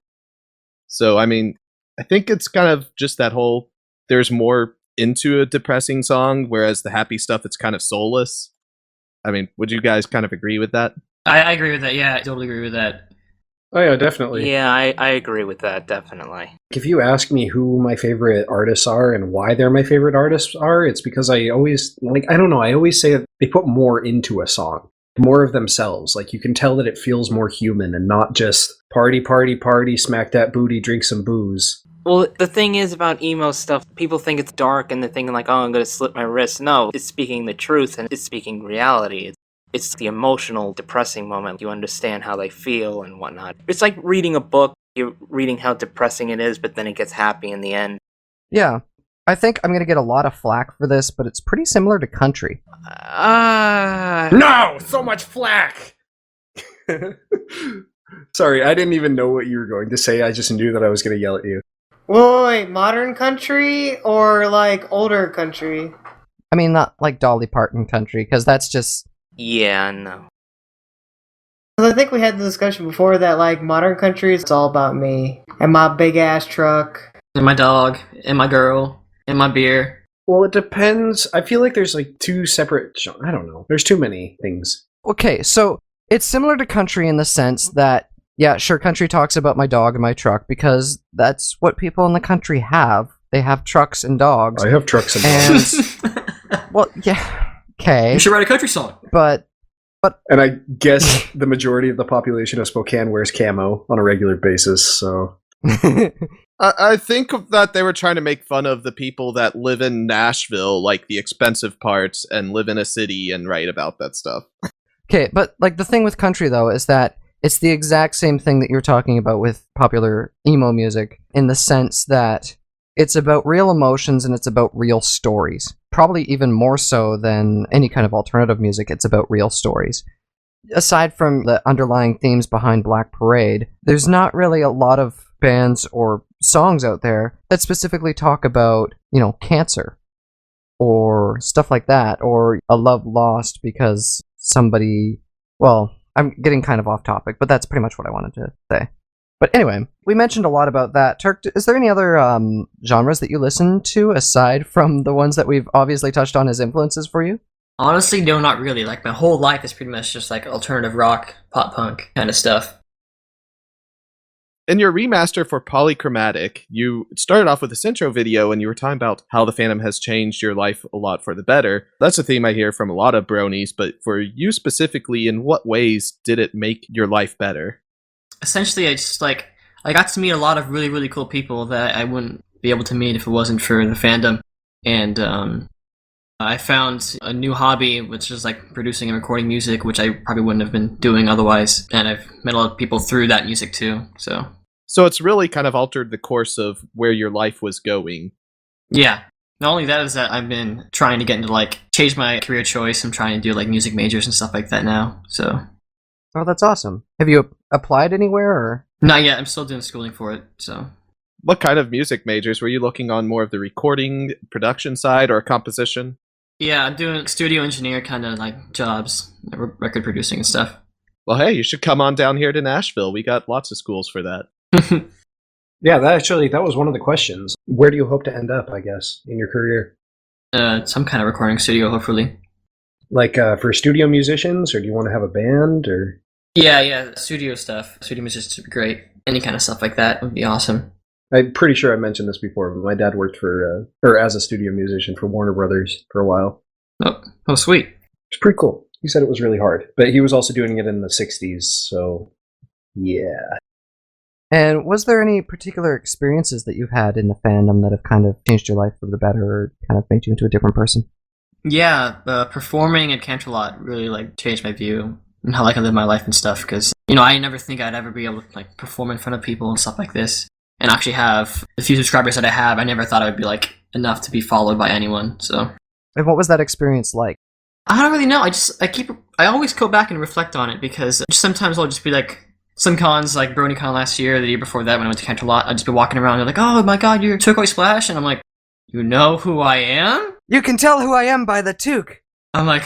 [SPEAKER 3] So, I mean, I think it's kind of just that whole, there's more into a depressing song, whereas the happy stuff, it's kind of soulless. I mean, would you guys kind of agree with that?
[SPEAKER 5] I agree with that, yeah, I totally agree with that.
[SPEAKER 2] Oh yeah, definitely.
[SPEAKER 1] Yeah, I agree with that, definitely.
[SPEAKER 2] If you ask me who my favorite artists are and why they're my favorite artists are, it's because I always, I don't know, I always say that they put more into a song. More of themselves. Like, you can tell that it feels more human and not just party, party, party, smack that booty, drink some booze.
[SPEAKER 1] Well, the thing is about emo stuff, people think it's dark and they're thinking like, oh, I'm going to slit my wrist. No, it's speaking the truth and it's speaking reality. It's the emotional, depressing moment. You understand how they feel and whatnot. It's like reading a book. You're reading how depressing it is, but then it gets happy in the end.
[SPEAKER 4] Yeah. I think I'm going to get a lot of flack for this, but it's pretty similar to country.
[SPEAKER 2] No! So much flack! Sorry, I didn't even know what you were going to say. I just knew that I was going to yell at you.
[SPEAKER 6] Wait, modern country or like older country?
[SPEAKER 4] I mean, not like Dolly Parton country, because that's just...
[SPEAKER 1] Yeah, no.
[SPEAKER 6] 'Cause I think we had the discussion before that like modern country is all about me and my big ass truck.
[SPEAKER 5] And my dog, and my girl, and my beer.
[SPEAKER 2] Well, it depends. I feel like there's like two separate... I don't know. There's too many things.
[SPEAKER 4] Okay, so it's similar to country in the sense that, yeah, sure, country talks about my dog and my truck, because that's what people in the country have. They have trucks and dogs.
[SPEAKER 2] I have trucks and dogs.
[SPEAKER 4] Well, yeah, okay.
[SPEAKER 5] You should write a country song.
[SPEAKER 4] But
[SPEAKER 2] And I guess the majority of the population of Spokane wears camo on a regular basis, so...
[SPEAKER 3] I think that they were trying to make fun of the people that live in Nashville, like the expensive parts, and live in a city and write about that stuff.
[SPEAKER 4] Okay, but like the thing with country though is that it's the exact same thing that you're talking about with popular emo music, in the sense that it's about real emotions and it's about real stories. Probably even more so than any kind of alternative music, it's about real stories. Aside from the underlying themes behind Black Parade, there's not really a lot of bands or songs out there that specifically talk about, you know, cancer or stuff like that, or a love lost because somebody... Well, I'm getting kind of off topic, but that's pretty much what I wanted to say. But anyway, we mentioned a lot about that. Turk, is there any other genres that you listen to aside from the ones that we've obviously touched on as influences for you?
[SPEAKER 5] Honestly, no, not really. Like, my whole life is pretty much just like alternative rock, pop punk kind of stuff.
[SPEAKER 3] In your remaster for Polychromatic, you started off with this intro video and you were talking about how the fandom has changed your life a lot for the better. That's a theme I hear from a lot of bronies, but for you specifically, in what ways did it make your life better?
[SPEAKER 5] Essentially, I got to meet a lot of really, really cool people that I wouldn't be able to meet if it wasn't for the fandom. And I found a new hobby, which is like producing and recording music, which I probably wouldn't have been doing otherwise. And I've met a lot of people through that music too,
[SPEAKER 3] So it's really kind of altered the course of where your life was going.
[SPEAKER 5] Yeah. Not only that is that I've been trying to get into like change my career choice. I'm trying to do like music majors and stuff like that now. So.
[SPEAKER 4] Oh, that's awesome. Have you applied anywhere, or?
[SPEAKER 5] Not yet. I'm still doing schooling for it. So.
[SPEAKER 3] What kind of music majors? Were you looking on more of the recording, production side, or composition?
[SPEAKER 5] Yeah, I'm doing studio engineer kind of like jobs, record producing and stuff.
[SPEAKER 3] Well, hey, you should come on down here to Nashville. We got lots of schools for that.
[SPEAKER 2] Yeah, that was one of the questions. Where do you hope to end up, I guess, in your career?
[SPEAKER 5] Some kind of recording studio, hopefully.
[SPEAKER 2] Like for studio musicians, or do you want to have a band, or?
[SPEAKER 5] Yeah, studio stuff. Studio musicians would be great. Any kind of stuff like that would be awesome.
[SPEAKER 2] I'm pretty sure I mentioned this before, but my dad worked or as a studio musician for Warner Brothers for a while.
[SPEAKER 5] Oh, sweet.
[SPEAKER 2] It's pretty cool. He said it was really hard, but he was also doing it in the 60s, so yeah.
[SPEAKER 4] And was there any particular experiences that you've had in the fandom that have kind of changed your life for the better, or kind of made you into a different person?
[SPEAKER 5] Yeah, performing at Canterlot really like changed my view and how like I live my life and stuff. Because I never think I'd ever be able to like perform in front of people and stuff like this, and actually have the few subscribers that I have. I never thought I would be like enough to be followed by anyone. So.
[SPEAKER 4] And what was that experience like?
[SPEAKER 5] I don't really know. I always go back and reflect on it, because sometimes I'll just be like. Some cons, like BronyCon last year, the year before that, when I went to Canterlot, I'd just be walking around and they're like, oh my god, you're Turquoise Splash? And I'm like, you know who I am?
[SPEAKER 4] You can tell who I am by the toque.
[SPEAKER 5] I'm like,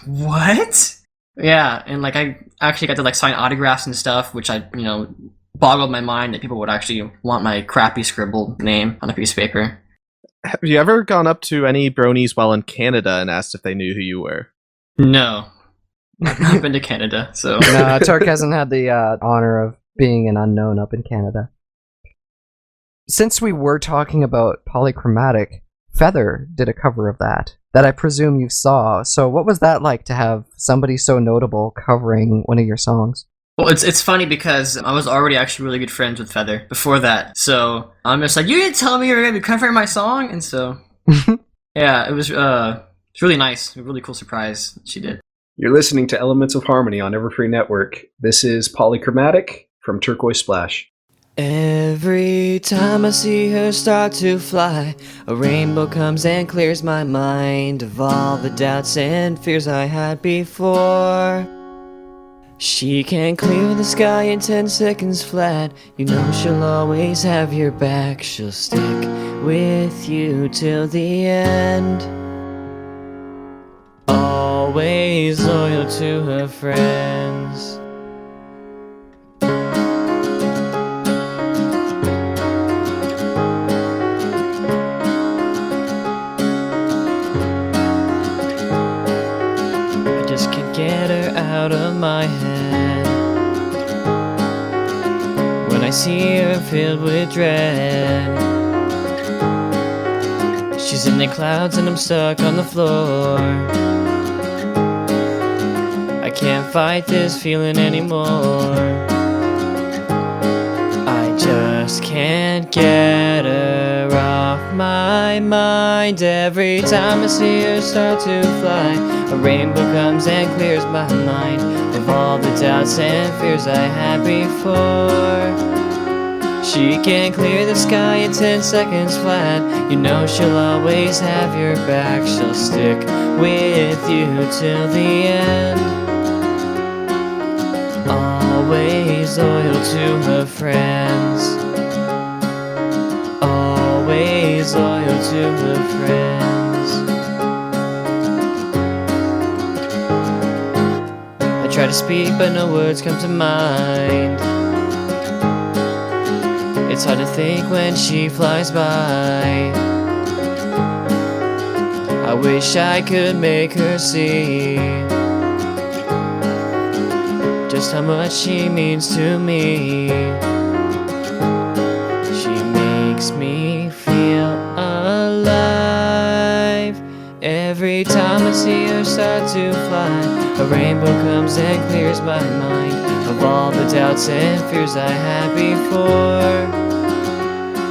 [SPEAKER 5] what? Yeah, and like I actually got to like sign autographs and stuff, which boggled my mind that people would actually want my crappy scribbled name on a piece of paper.
[SPEAKER 3] Have you ever gone up to any bronies while in Canada and asked if they knew who you were?
[SPEAKER 5] No. I've not been to Canada, so...
[SPEAKER 4] No, Turk hasn't had the honor of being an unknown up in Canada. Since we were talking about Polychromatic, Feather did a cover of that I presume you saw. So what was that like to have somebody so notable covering one of your songs?
[SPEAKER 5] Well, it's funny because I was already actually really good friends with Feather before that. So I'm just like, you didn't tell me you were going to be covering my song? And so, yeah, it was really nice. A really cool surprise she did.
[SPEAKER 2] You're listening to Elements of Harmony on Everfree Network. This is Polychromatic from Turquoise Splash.
[SPEAKER 7] Every time I see her start to fly, a rainbow comes and clears my mind of all the doubts and fears I had before. She can clear the sky in 10 seconds flat. You know she'll always have your back. She'll stick with you till the end. Always loyal to her friends. I just can't get her out of my head. When I see her filled with dread. She's in the clouds and I'm stuck on the floor. I can't fight this feeling anymore. I just can't get her off my mind. Every time I see her start to fly, a rainbow comes and clears my mind of all the doubts and fears I had before. She can clear the sky in 10 seconds flat. You know she'll always have your back. She'll stick with you till the end. Always loyal to her friends. Always loyal to her friends. I try to speak but no words come to mind. It's hard to think when she flies by. I wish I could make her see just how much she means to me. She makes me feel alive. Every time I see her start to fly, a rainbow comes and clears my mind of all the doubts and fears I had before.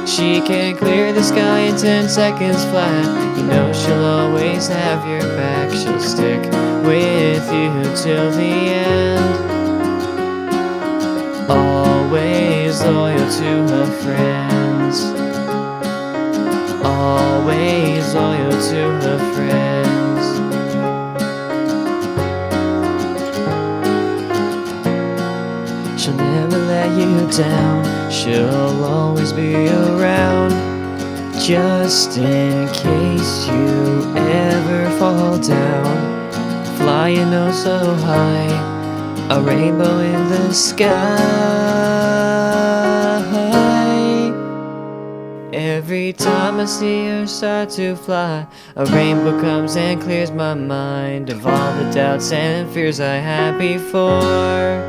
[SPEAKER 7] She can clear the sky in 10 seconds flat. You know she'll always have your back. She'll stick with you till the end. Always loyal to her friends. Always loyal to her friends. She'll never let you down. She'll always be around, just in case you ever fall down. Flying oh so high, a rainbow in the sky. Every time I see her start to fly, a rainbow comes and clears my mind of all the doubts and fears I had before.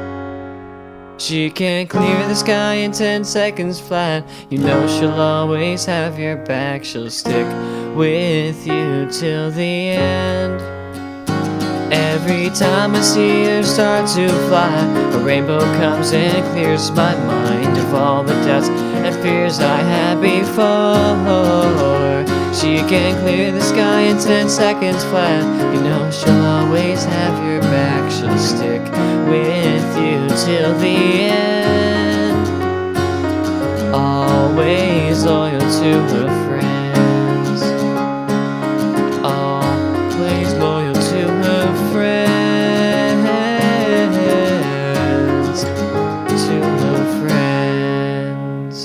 [SPEAKER 7] She can clear the sky in 10 seconds flat. You know she'll always have your back. She'll stick with you till the end. Every time I see her start to fly, a rainbow comes and clears my mind of all the doubts and fears I had before. She can clear the sky in 10 seconds flat. You know she'll always have your back. She'll stick with you till the end. Always loyal to her friends. Always loyal to her friends. To her friends.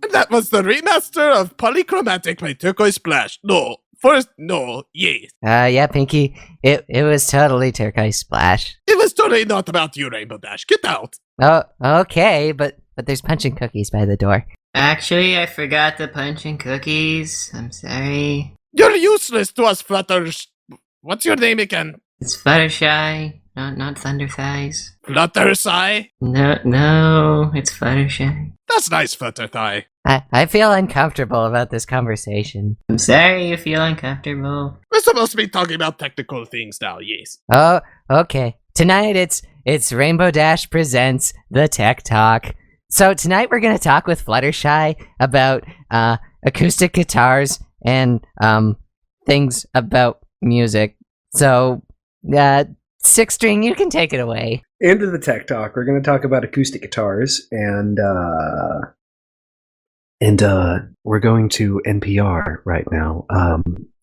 [SPEAKER 3] And that was the remaster of Polychromatic by Turquoise Splash. Yes.
[SPEAKER 8] Yeah, Pinky. It was totally Turquoise Splash.
[SPEAKER 3] It was totally not about you, Rainbow Dash. Get out.
[SPEAKER 8] Oh, okay, but there's punch and cookies by the door.
[SPEAKER 5] Actually, I forgot the punch and cookies. I'm sorry.
[SPEAKER 3] You're useless to us, Flutters. What's your name again?
[SPEAKER 5] It's Fluttershy, not Thunder Thighs.
[SPEAKER 3] Fluttershy?
[SPEAKER 5] No, it's Fluttershy.
[SPEAKER 3] That's nice, Flutterthigh.
[SPEAKER 8] I feel uncomfortable about this conversation.
[SPEAKER 5] I'm sorry you feel uncomfortable.
[SPEAKER 3] We're supposed to be talking about technical things now, yes.
[SPEAKER 8] Oh, okay. Tonight it's Rainbow Dash presents the Tech Talk. So tonight we're gonna talk with Fluttershy about acoustic guitars and things about music. So, 6-string, you can take it away.
[SPEAKER 2] Into the tech talk. We're going to talk about acoustic guitars, and we're going to NPR right now.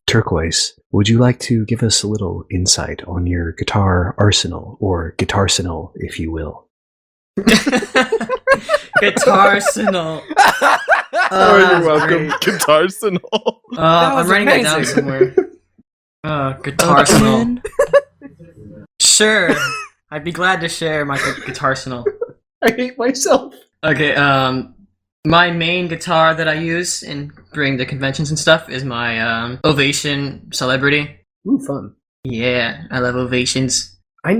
[SPEAKER 2] Turquoise, would you like to give us a little insight on your guitar arsenal, or guitarsenal, if you will?
[SPEAKER 5] Guitarsenal.
[SPEAKER 3] You're welcome, Guitarsenal.
[SPEAKER 5] I'm writing that down somewhere. Guitarsenal. Sure, I'd be glad to share my guitarsenal.
[SPEAKER 2] I hate myself.
[SPEAKER 5] Okay, my main guitar that I use during the conventions and stuff is my Ovation Celebrity.
[SPEAKER 2] Ooh, fun.
[SPEAKER 5] Yeah, I love Ovations.
[SPEAKER 2] I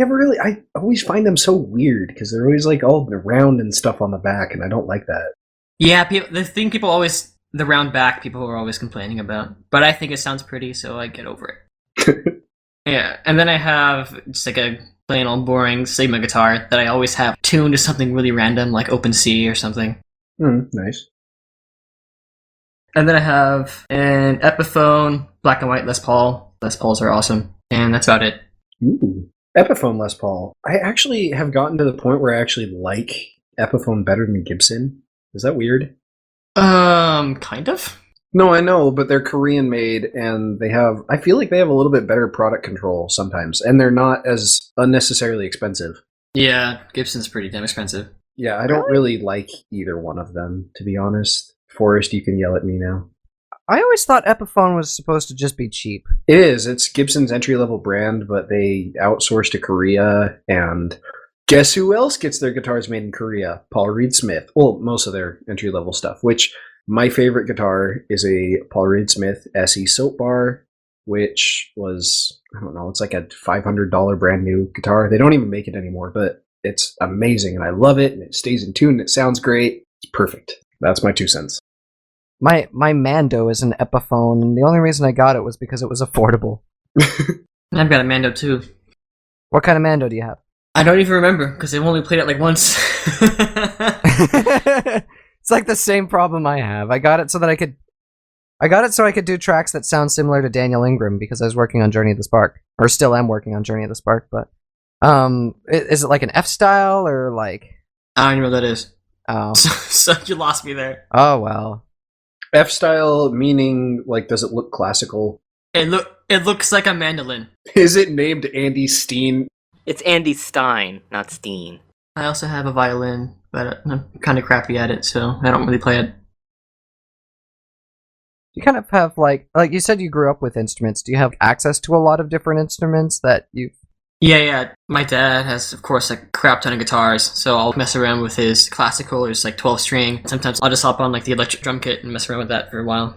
[SPEAKER 2] always find them so weird, because they're always like all round and stuff on the back, and I don't like that.
[SPEAKER 5] Yeah, the round back people are always complaining about. But I think it sounds pretty, so I get over it. Yeah, and then I have just like a plain old boring Sigma guitar that I always have tuned to something really random, like Open C or something.
[SPEAKER 2] Nice.
[SPEAKER 5] And then I have an Epiphone black and white Les Paul. Les Pauls are awesome. And that's about it.
[SPEAKER 2] Ooh. Epiphone Les Paul. I actually have gotten to the point where I actually like Epiphone better than Gibson. Is that weird?
[SPEAKER 5] Kind of.
[SPEAKER 2] No, I know, but they're Korean made, and I feel like they have a little bit better product control sometimes, and they're not as unnecessarily expensive.
[SPEAKER 5] Yeah, Gibson's pretty damn expensive.
[SPEAKER 2] Yeah, I don't really like either one of them, to be honest. Forrest, you can yell at me now.
[SPEAKER 4] I always thought Epiphone was supposed to just be cheap.
[SPEAKER 2] It is. It's Gibson's entry-level brand, but they outsource to Korea, and guess who else gets their guitars made in Korea? Paul Reed Smith. Well, most of their entry-level stuff, which my favorite guitar is a Paul Reed Smith SE Soap Bar, which was, I don't know, it's like a $500 brand new guitar. They don't even make it anymore, but it's amazing, and I love it, and it stays in tune, and it sounds great. It's perfect. That's my 2 cents.
[SPEAKER 4] My Mando is an Epiphone, and the only reason I got it was because it was affordable.
[SPEAKER 5] I've got a Mando too.
[SPEAKER 4] What kind of Mando do you have?
[SPEAKER 5] I don't even remember, because I've only played it like once.
[SPEAKER 4] It's like the same problem I have. I got it so I could do tracks that sound similar to Daniel Ingram, because I was working on Journey of the Spark, or still am working on Journey of the Spark. But is it like an F style, or like?
[SPEAKER 5] I don't even know what that is.
[SPEAKER 4] Oh,
[SPEAKER 5] so you lost me there.
[SPEAKER 4] Oh well.
[SPEAKER 2] F style meaning, like, does it look classical?
[SPEAKER 5] It looks like a mandolin.
[SPEAKER 2] Is it named Andy Steen?
[SPEAKER 1] It's Andy Stein, not Steen.
[SPEAKER 5] I also have a violin, but I'm kind of crappy at it, so I don't really play it.
[SPEAKER 4] You kind of have like you said you grew up with instruments. Do you have access to a lot of different instruments that you?
[SPEAKER 5] Yeah. My dad has, of course, like a crap ton of guitars, so I'll mess around with his classical or his like 12-string. Sometimes I'll just hop on like the electric drum kit and mess around with that for a while.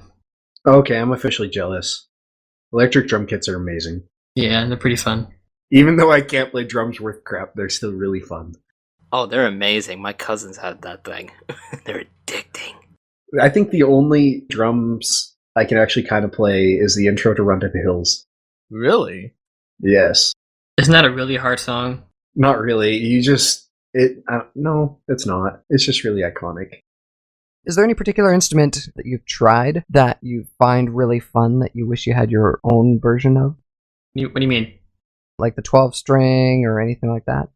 [SPEAKER 2] Okay, I'm officially jealous. Electric drum kits are amazing.
[SPEAKER 5] Yeah, they're pretty fun.
[SPEAKER 2] Even though I can't play drums worth crap, they're still really fun.
[SPEAKER 1] Oh, they're amazing. My cousins had that thing. They're addicting.
[SPEAKER 2] I think the only drums I can actually kind of play is the intro to Run to the Hills.
[SPEAKER 3] Really?
[SPEAKER 2] Yes.
[SPEAKER 5] Isn't that a really hard song?
[SPEAKER 2] Not really. No, it's not. It's just really iconic.
[SPEAKER 4] Is there any particular instrument that you've tried that you find really fun that you wish you had your own version of?
[SPEAKER 5] What do you mean?
[SPEAKER 4] Like the 12-string or anything like that?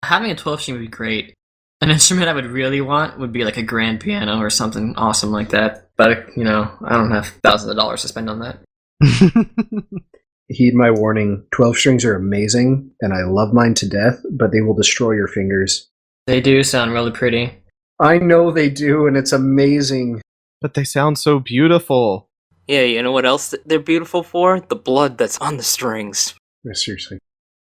[SPEAKER 5] Having a 12-string would be great. An instrument I would really want would be like a grand piano or something awesome like that. But, I don't have thousands of dollars to spend on that.
[SPEAKER 2] Heed my warning. 12 strings are amazing, and I love mine to death, but they will destroy your fingers.
[SPEAKER 5] They do sound really pretty.
[SPEAKER 2] I know they do, and it's amazing.
[SPEAKER 3] But they sound so beautiful.
[SPEAKER 1] Yeah, you know what else they're beautiful for? The blood that's on the strings.
[SPEAKER 2] Yeah, seriously.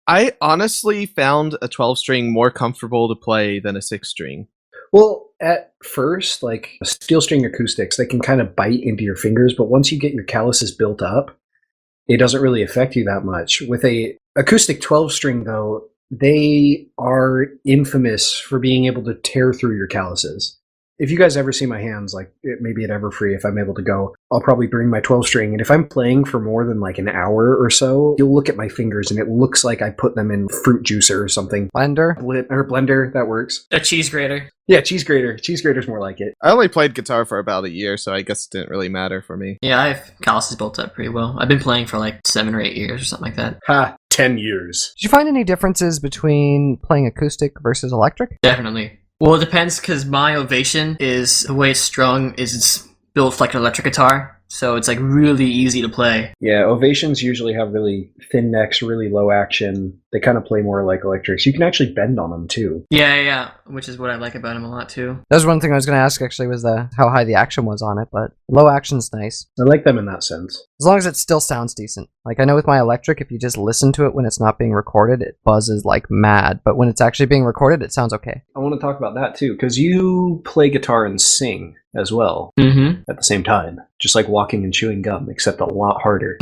[SPEAKER 3] I honestly found a 12-string more comfortable to play than a 6-string.
[SPEAKER 2] Well, at first, like steel string acoustics, they can kind of bite into your fingers, but once you get your calluses built up, it doesn't really affect you that much. With a acoustic 12-string, though, they are infamous for being able to tear through your calluses. if you guys ever see my hands, like maybe at Everfree, if I'm able to go, I'll probably bring my 12 string. And if I'm playing for more than like an hour or so, you'll look at my fingers and it looks like I put them in fruit juicer or something.
[SPEAKER 4] Blender?
[SPEAKER 2] Blender, that works.
[SPEAKER 5] A cheese grater.
[SPEAKER 2] Yeah, cheese grater. Cheese grater's more like it.
[SPEAKER 3] I only played guitar for about a year, so I guess it didn't really matter for me.
[SPEAKER 5] Yeah, I have calluses built up pretty well. I've been playing for like 7 or 8 years or something like that.
[SPEAKER 2] Ha, 10 years.
[SPEAKER 4] Did you find any differences between playing acoustic versus electric?
[SPEAKER 5] Definitely. Well, it depends because my Ovation is the way it's strung is it's built like an electric guitar. So it's like really easy to play.
[SPEAKER 2] Yeah, Ovations usually have really thin necks, really low action. They kind of play more like electrics. You can actually bend on them too.
[SPEAKER 5] Yeah, which is what I like about him a lot too.
[SPEAKER 4] That was one thing I was going to ask actually was how high the action was on it, but low action's nice.
[SPEAKER 2] I like them in that sense.
[SPEAKER 4] As long as it still sounds decent. Like I know with my electric, if you just listen to it when it's not being recorded, it buzzes like mad. But when it's actually being recorded, it sounds okay.
[SPEAKER 2] I want to talk about that too, because you play guitar and sing as well at the same time. Just like walking and chewing gum, except a lot harder.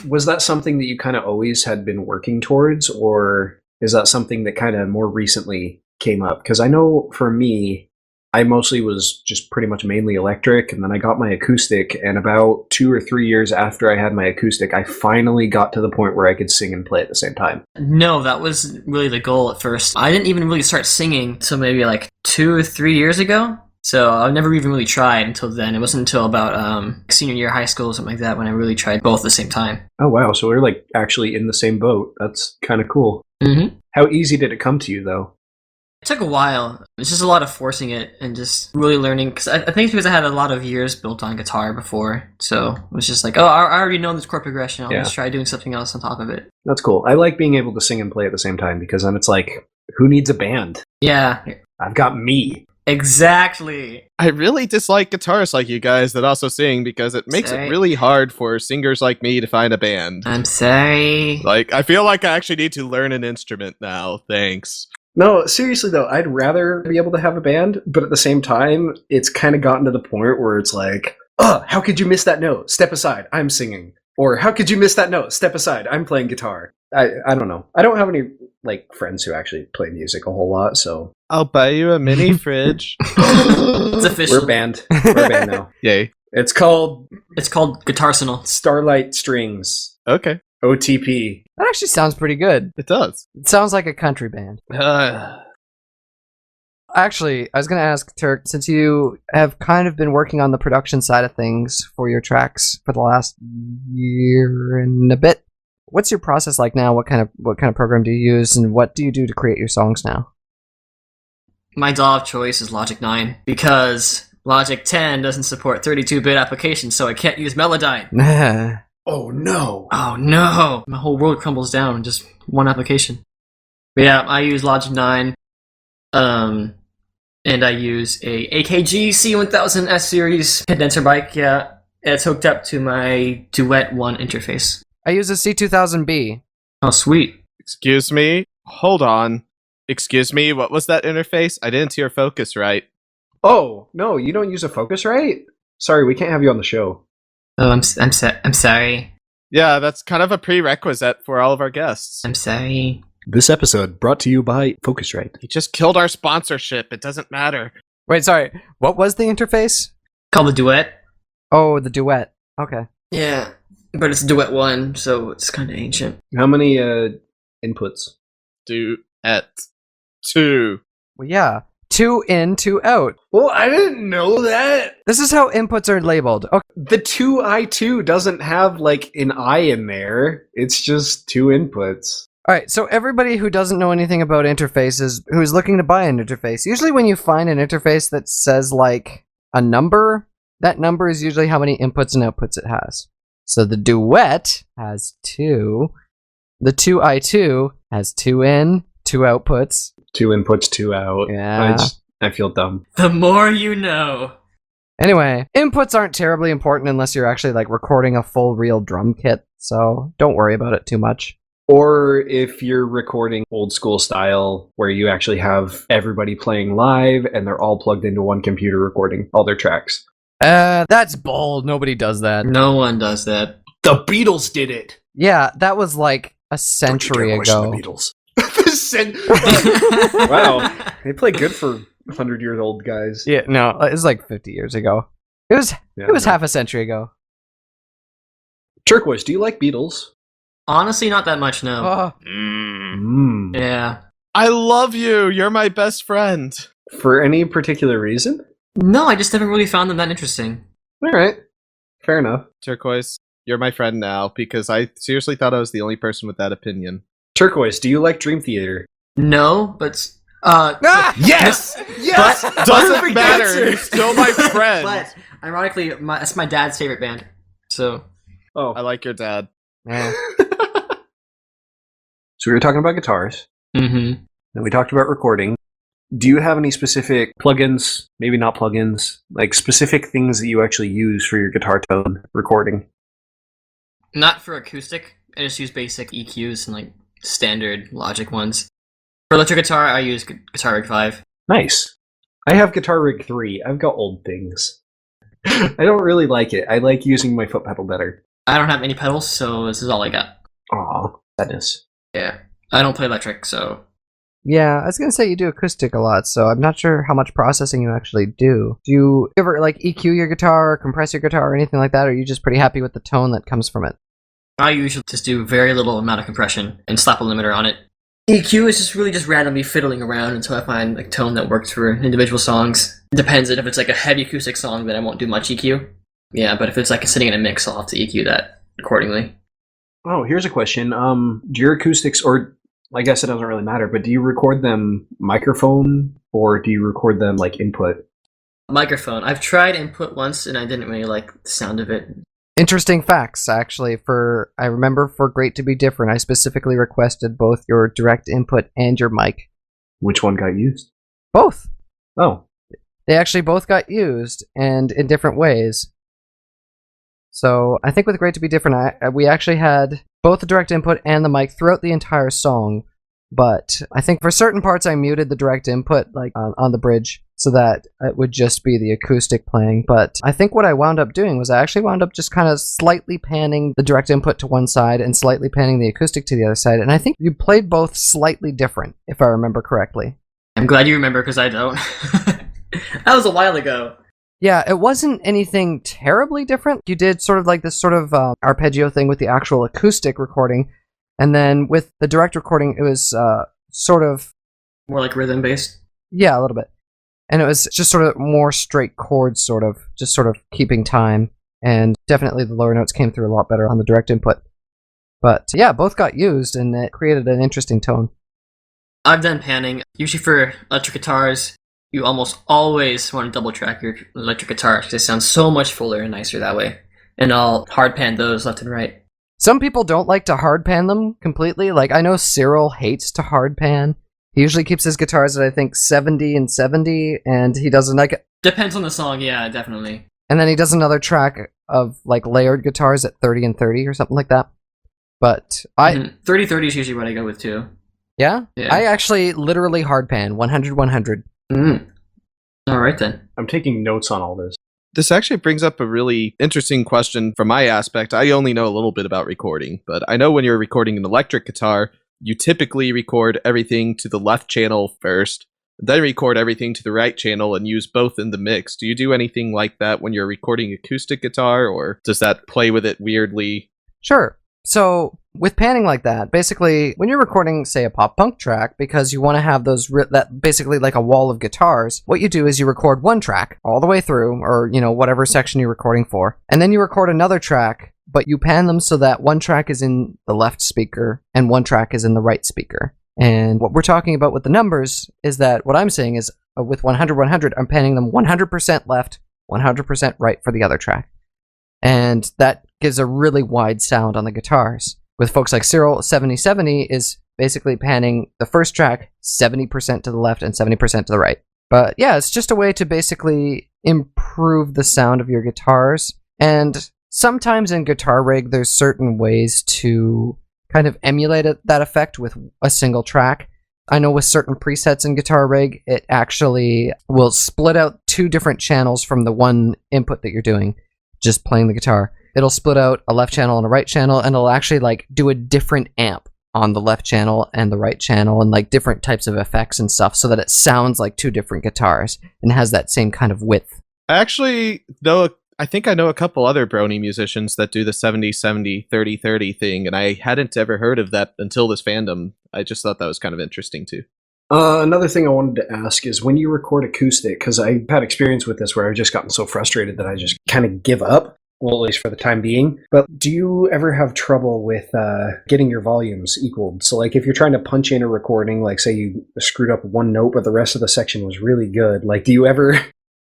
[SPEAKER 2] Was that something that you kind of always had been working towards, or is that something that kind of more recently came up? Because I know for me, I mostly was just pretty much mainly electric, and then I got my acoustic, and about 2 or 3 years after I had my acoustic, I finally got to the point where I could sing and play at the same time.
[SPEAKER 5] No, that was really the goal at first. I didn't even really start singing until maybe like 2 or 3 years ago. So I never even really tried until then. It wasn't until about senior year of high school or something like that when I really tried both at the same time.
[SPEAKER 2] Oh, wow. So we're like actually in the same boat. That's kind of cool.
[SPEAKER 5] Mm-hmm.
[SPEAKER 2] How easy did it come to you, though?
[SPEAKER 5] It took a while. It's just a lot of forcing it and just really learning. Because I think because I had a lot of years built on guitar before. So it was just like, oh, I already know this chord progression. I'll just try doing something else on top of it.
[SPEAKER 2] That's cool. I like being able to sing and play at the same time because then it's like, who needs a band?
[SPEAKER 5] Yeah.
[SPEAKER 2] I've got me.
[SPEAKER 5] Exactly.
[SPEAKER 3] I really dislike guitarists like you guys that also sing because it makes it really hard for singers like me to find a band.
[SPEAKER 5] I'm sorry.
[SPEAKER 3] Like, I feel like I actually need to learn an instrument now. Thanks.
[SPEAKER 2] No, seriously though, I'd rather be able to have a band, but at the same time, it's kind of gotten to the point where it's like, how could you miss that note? Step aside, I'm singing. Or how could you miss that note? Step aside, I'm playing guitar. I don't know. I don't have any like friends who actually play music a whole lot, so
[SPEAKER 3] I'll buy you a mini fridge.
[SPEAKER 5] It's official.
[SPEAKER 2] We're a band. We're a band now.
[SPEAKER 3] Yay.
[SPEAKER 2] It's called
[SPEAKER 5] Guitarsenal.
[SPEAKER 2] Starlight Strings.
[SPEAKER 3] Okay.
[SPEAKER 2] OTP.
[SPEAKER 4] That actually sounds pretty good.
[SPEAKER 3] It does.
[SPEAKER 4] It sounds like a country band. Actually, I was going to ask, Turk, since you have kind of been working on the production side of things for your tracks for the last year and a bit, what's your process like now? What kind of program do you use, and what do you do to create your songs now?
[SPEAKER 5] My DAW of choice is Logic 9 because Logic 10 doesn't support 32-bit applications, so I can't use Melodyne.
[SPEAKER 2] Oh no!
[SPEAKER 5] Oh no! My whole world crumbles down in just one application. But yeah, I use Logic 9, and I use a AKG C1000 S series condenser mic. Yeah, it's hooked up to my Duet 1 interface.
[SPEAKER 4] I use a C2000B.
[SPEAKER 5] Oh, sweet.
[SPEAKER 3] Excuse me? Hold on. Excuse me, what was that interface? I didn't hear Focusrite.
[SPEAKER 2] Oh, no, you don't use a Focusrite? Sorry, we can't have you on the show.
[SPEAKER 5] Oh, I'm sorry.
[SPEAKER 3] Yeah, that's kind of a prerequisite for all of our guests.
[SPEAKER 5] I'm sorry.
[SPEAKER 2] This episode brought to you by Focusrite.
[SPEAKER 3] He just killed our sponsorship. It doesn't matter.
[SPEAKER 4] Wait, sorry. What was the interface?
[SPEAKER 5] Called the Duet.
[SPEAKER 4] Oh, the Duet. Okay.
[SPEAKER 5] Yeah, but it's Duet 1, so it's kind of ancient.
[SPEAKER 2] How many inputs?
[SPEAKER 3] Duet 2.
[SPEAKER 4] Well, yeah. 2 in, 2 out.
[SPEAKER 2] Well, I didn't know that.
[SPEAKER 4] This is how inputs are labeled. Okay.
[SPEAKER 2] The 2i2 doesn't have like an I in there. It's just 2 inputs.
[SPEAKER 4] Alright, so everybody who doesn't know anything about interfaces, who's looking to buy an interface, usually when you find an interface that says like a number, that number is usually how many inputs and outputs it has. So the Duet has 2. The 2i2 has 2 in, 2 outputs.
[SPEAKER 2] 2 inputs, 2 out.
[SPEAKER 4] Yeah.
[SPEAKER 2] I feel dumb.
[SPEAKER 5] The more you know.
[SPEAKER 4] Anyway, inputs aren't terribly important unless you're actually like recording a full real drum kit, so don't worry about it too much.
[SPEAKER 2] Or if you're recording old school style where you actually have everybody playing live and they're all plugged into one computer recording all their tracks.
[SPEAKER 4] That's bold. Nobody does that.
[SPEAKER 5] No one does that.
[SPEAKER 2] The Beatles did it.
[SPEAKER 4] Yeah, that was like a century ago.
[SPEAKER 2] The Beatles. Wow, they play good for 100-year-old guys.
[SPEAKER 4] Yeah, no, it was like 50 years ago. It was half a century ago.
[SPEAKER 2] Turquoise, do you like Beatles?
[SPEAKER 5] Honestly, not that much, no. Yeah.
[SPEAKER 3] I love you. You're my best friend.
[SPEAKER 2] For any particular reason?
[SPEAKER 5] No, I just never really found them that interesting.
[SPEAKER 2] All right. Fair enough.
[SPEAKER 3] Turquoise, you're my friend now because I seriously thought I was the only person with that opinion.
[SPEAKER 2] Turquoise, do you like Dream Theater?
[SPEAKER 5] No, but
[SPEAKER 2] Yes! Yes!
[SPEAKER 3] Doesn't
[SPEAKER 2] Perfect
[SPEAKER 3] matter.
[SPEAKER 2] answer!
[SPEAKER 3] You're still my friend.
[SPEAKER 5] but ironically, that's my dad's favorite band. So
[SPEAKER 2] Oh.
[SPEAKER 3] I like your dad.
[SPEAKER 4] Yeah.
[SPEAKER 2] So we were talking about guitars,
[SPEAKER 5] mm-hmm.
[SPEAKER 2] and we talked about recording. Do you have any specific plugins, maybe not plugins, like specific things that you actually use for your guitar tone recording?
[SPEAKER 5] Not for acoustic. I just use basic EQs and like standard Logic ones. For electric guitar, I use Guitar Rig 5.
[SPEAKER 2] Nice. I have Guitar Rig 3. I've got old things. I don't really like it. I like using my foot pedal better.
[SPEAKER 5] I don't have any pedals, so this is all I got.
[SPEAKER 2] Aw, sadness.
[SPEAKER 5] Yeah. I don't play electric, so...
[SPEAKER 4] Yeah, I was gonna say you do acoustic a lot, so I'm not sure how much processing you actually do. Do you ever like EQ your guitar or compress your guitar or anything like that, or are you just pretty happy with the tone that comes from it?
[SPEAKER 5] I usually just do very little amount of compression and slap a limiter on it. EQ is just really just randomly fiddling around until I find a tone that works for individual songs. It depends. If it's like a heavy acoustic song, then I won't do much EQ. Yeah, but if it's like sitting in a mix, I'll have to EQ that accordingly.
[SPEAKER 2] Oh, here's a question. Do your acoustics, or I guess it doesn't really matter, but do you record them microphone or do you record them like input?
[SPEAKER 5] Microphone. I've tried input once and I didn't really like the sound of it.
[SPEAKER 4] Interesting facts, actually. I remember for Great to Be Different, I specifically requested both your direct input and your mic.
[SPEAKER 2] Which one got used?
[SPEAKER 4] Both.
[SPEAKER 2] Oh.
[SPEAKER 4] They actually both got used, and in different ways. So I think with Great to Be Different, we actually had both the direct input and the mic throughout the entire song. But I think for certain parts, I muted the direct input, like on the bridge, so that it would just be the acoustic playing. But I think what I wound up doing was I actually wound up just kind of slightly panning the direct input to one side and slightly panning the acoustic to the other side. And I think you played both slightly different, if I remember correctly.
[SPEAKER 5] I'm glad you remember, because I don't. That was a while ago.
[SPEAKER 4] Yeah, it wasn't anything terribly different. You did sort of like this sort of arpeggio thing with the actual acoustic recording. And then with the direct recording, it was sort of...
[SPEAKER 5] More like rhythm-based?
[SPEAKER 4] Yeah, a little bit. And it was just sort of more straight chords, sort of, just sort of keeping time. And definitely the lower notes came through a lot better on the direct input. But yeah, both got used, and it created an interesting tone.
[SPEAKER 5] I've done panning. Usually for electric guitars, you almost always want to double track your electric guitars because they sound so much fuller and nicer that way. And I'll hard pan those left and right.
[SPEAKER 4] Some people don't like to hard pan them completely. Like, I know Cyril hates to hard pan. He usually keeps his guitars at, I think, 70 and 70, and he doesn't like it.
[SPEAKER 5] Depends on the song, yeah, definitely.
[SPEAKER 4] And then he does another track of, like, layered guitars at 30 and 30 or something like that. But
[SPEAKER 5] 30-30 is usually what I go with, too.
[SPEAKER 4] Yeah? I actually literally hard pan 100-100.
[SPEAKER 5] All right, then.
[SPEAKER 2] I'm taking notes on all this.
[SPEAKER 3] This actually brings up a really interesting question from my aspect. I only know a little bit about recording, but I know when you're recording an electric guitar, you typically record everything to the left channel first, then record everything to the right channel and use both in the mix. Do you do anything like that when you're recording acoustic guitar, or does that play with it weirdly?
[SPEAKER 4] Sure. So with panning like that, basically when you're recording, say, a pop punk track, because you want to have those that basically like a wall of guitars, what you do is you record one track all the way through, or whatever section you're recording for, and then you record another track, but you pan them so that one track is in the left speaker and one track is in the right speaker. And what we're talking about with the numbers is that what I'm saying is with 100-100, I'm panning them 100% left, 100% right for the other track. And that gives a really wide sound on the guitars. With folks like Cyril, 70-70 is basically panning the first track 70% to the left and 70% to the right. But yeah, it's just a way to basically improve the sound of your guitars. And sometimes in Guitar Rig, there's certain ways to kind of emulate that effect with a single track. I know with certain presets in Guitar Rig, it actually will split out two different channels from the one input that you're doing, just playing the guitar. It'll split out a left channel and a right channel, and it'll actually like do a different amp on the left channel and the right channel and like different types of effects and stuff so that it sounds like two different guitars and has that same kind of width.
[SPEAKER 3] Actually, though, I think I know a couple other brony musicians that do the 70-70, 30-30 thing, and I hadn't ever heard of that until this fandom. I just thought that was kind of interesting too.
[SPEAKER 2] Another thing I wanted to ask is when you record acoustic, because I've had experience with this where I've just gotten so frustrated that I just kind of give up. Well, at least for the time being. But do you ever have trouble with getting your volumes equaled? So, like, if you're trying to punch in a recording, like, say you screwed up one note, but the rest of the section was really good, like, do you ever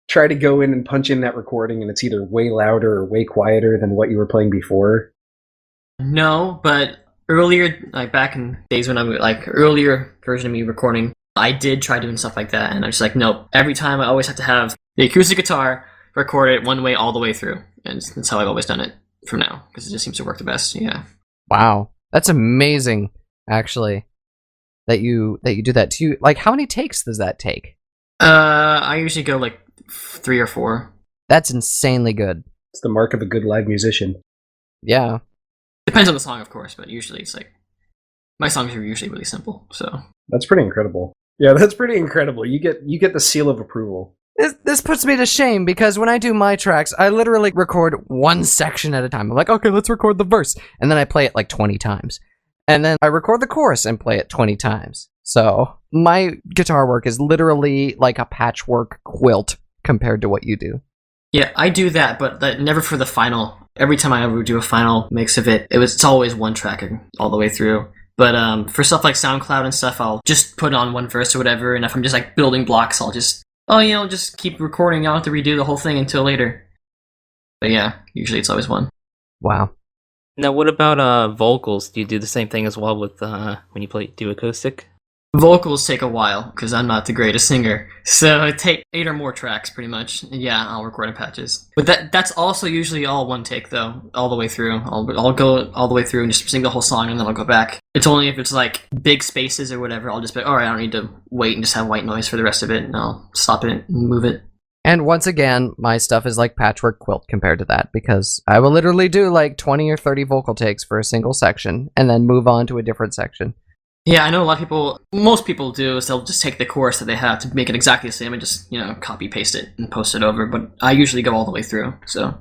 [SPEAKER 2] try to go in and punch in that recording and it's either way louder or way quieter than what you were playing before?
[SPEAKER 5] No, but earlier, like back in days when I'm like earlier version of me recording, I did try doing stuff like that, and I'm just like, nope. Every time I always have to have the acoustic guitar record it one way all the way through. And that's how I've always done it from now, because it just seems to work the best. Yeah.
[SPEAKER 4] Wow, that's amazing, actually, that you do that. Do you like how many takes does that take?
[SPEAKER 5] I usually go like 3 or 4.
[SPEAKER 4] That's insanely good.
[SPEAKER 2] It's the mark of a good live musician.
[SPEAKER 4] Yeah.
[SPEAKER 5] Depends on the song, of course, but usually it's like my songs are usually really simple. So
[SPEAKER 2] that's pretty incredible. Yeah, that's pretty incredible. You get the seal of approval.
[SPEAKER 4] This puts me to shame because when I do my tracks, I literally record one section at a time. I'm like, okay, let's record the verse. And then I play it like 20 times. And then I record the chorus and play it 20 times. So my guitar work is literally like a patchwork quilt compared to what you do.
[SPEAKER 5] Yeah, I do that, but never for the final. Every time I ever do a final mix of it, it's always one track all the way through. But for stuff like SoundCloud and stuff, I'll just put on one verse or whatever. And if I'm just like building blocks, I'll just just keep recording. I don't have to redo the whole thing until later. But yeah, usually it's always one.
[SPEAKER 4] Wow.
[SPEAKER 1] Now, what about vocals? Do you do the same thing as well with when you do acoustic?
[SPEAKER 5] Vocals take a while, because I'm not the greatest singer. So it take 8 or more tracks, pretty much. Yeah, I'll record in patches. But that's also usually all one take, though, all the way through. I'll go all the way through and just sing the whole song, and then I'll go back. It's only if it's, like, big spaces or whatever, I'll just be, alright, I don't need to wait and just have white noise for the rest of it, and I'll stop it and move it.
[SPEAKER 4] And once again, my stuff is like patchwork quilt compared to that, because I will literally do, like, 20 or 30 vocal takes for a single section, and then move on to a different section.
[SPEAKER 5] Yeah, I know a lot of people, most people do, is they'll just take the chorus that they have to make it exactly the same and just, copy paste it and post it over, but I usually go all the way through, so.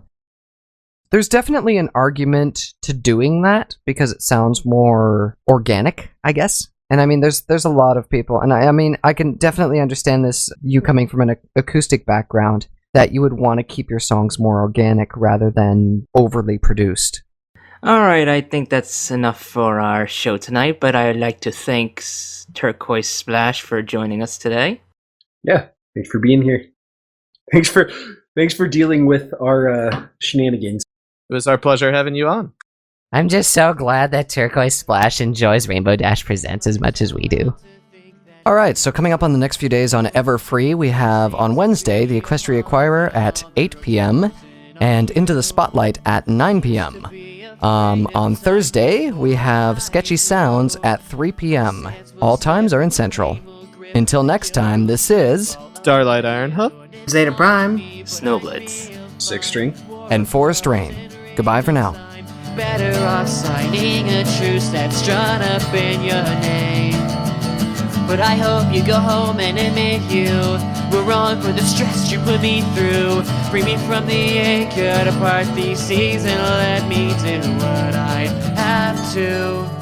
[SPEAKER 4] There's definitely an argument to doing that, because it sounds more organic, I guess. And I mean, there's a lot of people, and I mean, I can definitely understand this, you coming from an acoustic background, that you would want to keep your songs more organic rather than overly produced.
[SPEAKER 1] Alright, I think that's enough for our show tonight, but I'd like to thank Turquoise Splash for joining us today.
[SPEAKER 2] Yeah, thanks for being here. Thanks for dealing with our shenanigans.
[SPEAKER 3] It was our pleasure having you on.
[SPEAKER 8] I'm just so glad that Turquoise Splash enjoys Rainbow Dash Presents as much as we do.
[SPEAKER 4] Alright, so coming up on the next few days on Everfree, we have on Wednesday, the Equestria Acquirer at 8 p.m. and Into the Spotlight at 9 p.m. On Thursday, we have Sketchy Sounds at 3 p.m. All times are in Central. Until next time, this is
[SPEAKER 3] Starlight Ironhoof,
[SPEAKER 6] Zeta Prime,
[SPEAKER 1] Snowblitz,
[SPEAKER 2] 6 String,
[SPEAKER 4] and Forest Rain. Goodbye for now.
[SPEAKER 7] Better off signing a truce that's drawn up in your name. But I hope you go home and admit you were wrong for the stress you put me through. Free me from the ache, cut apart these seas and let me do what I have to.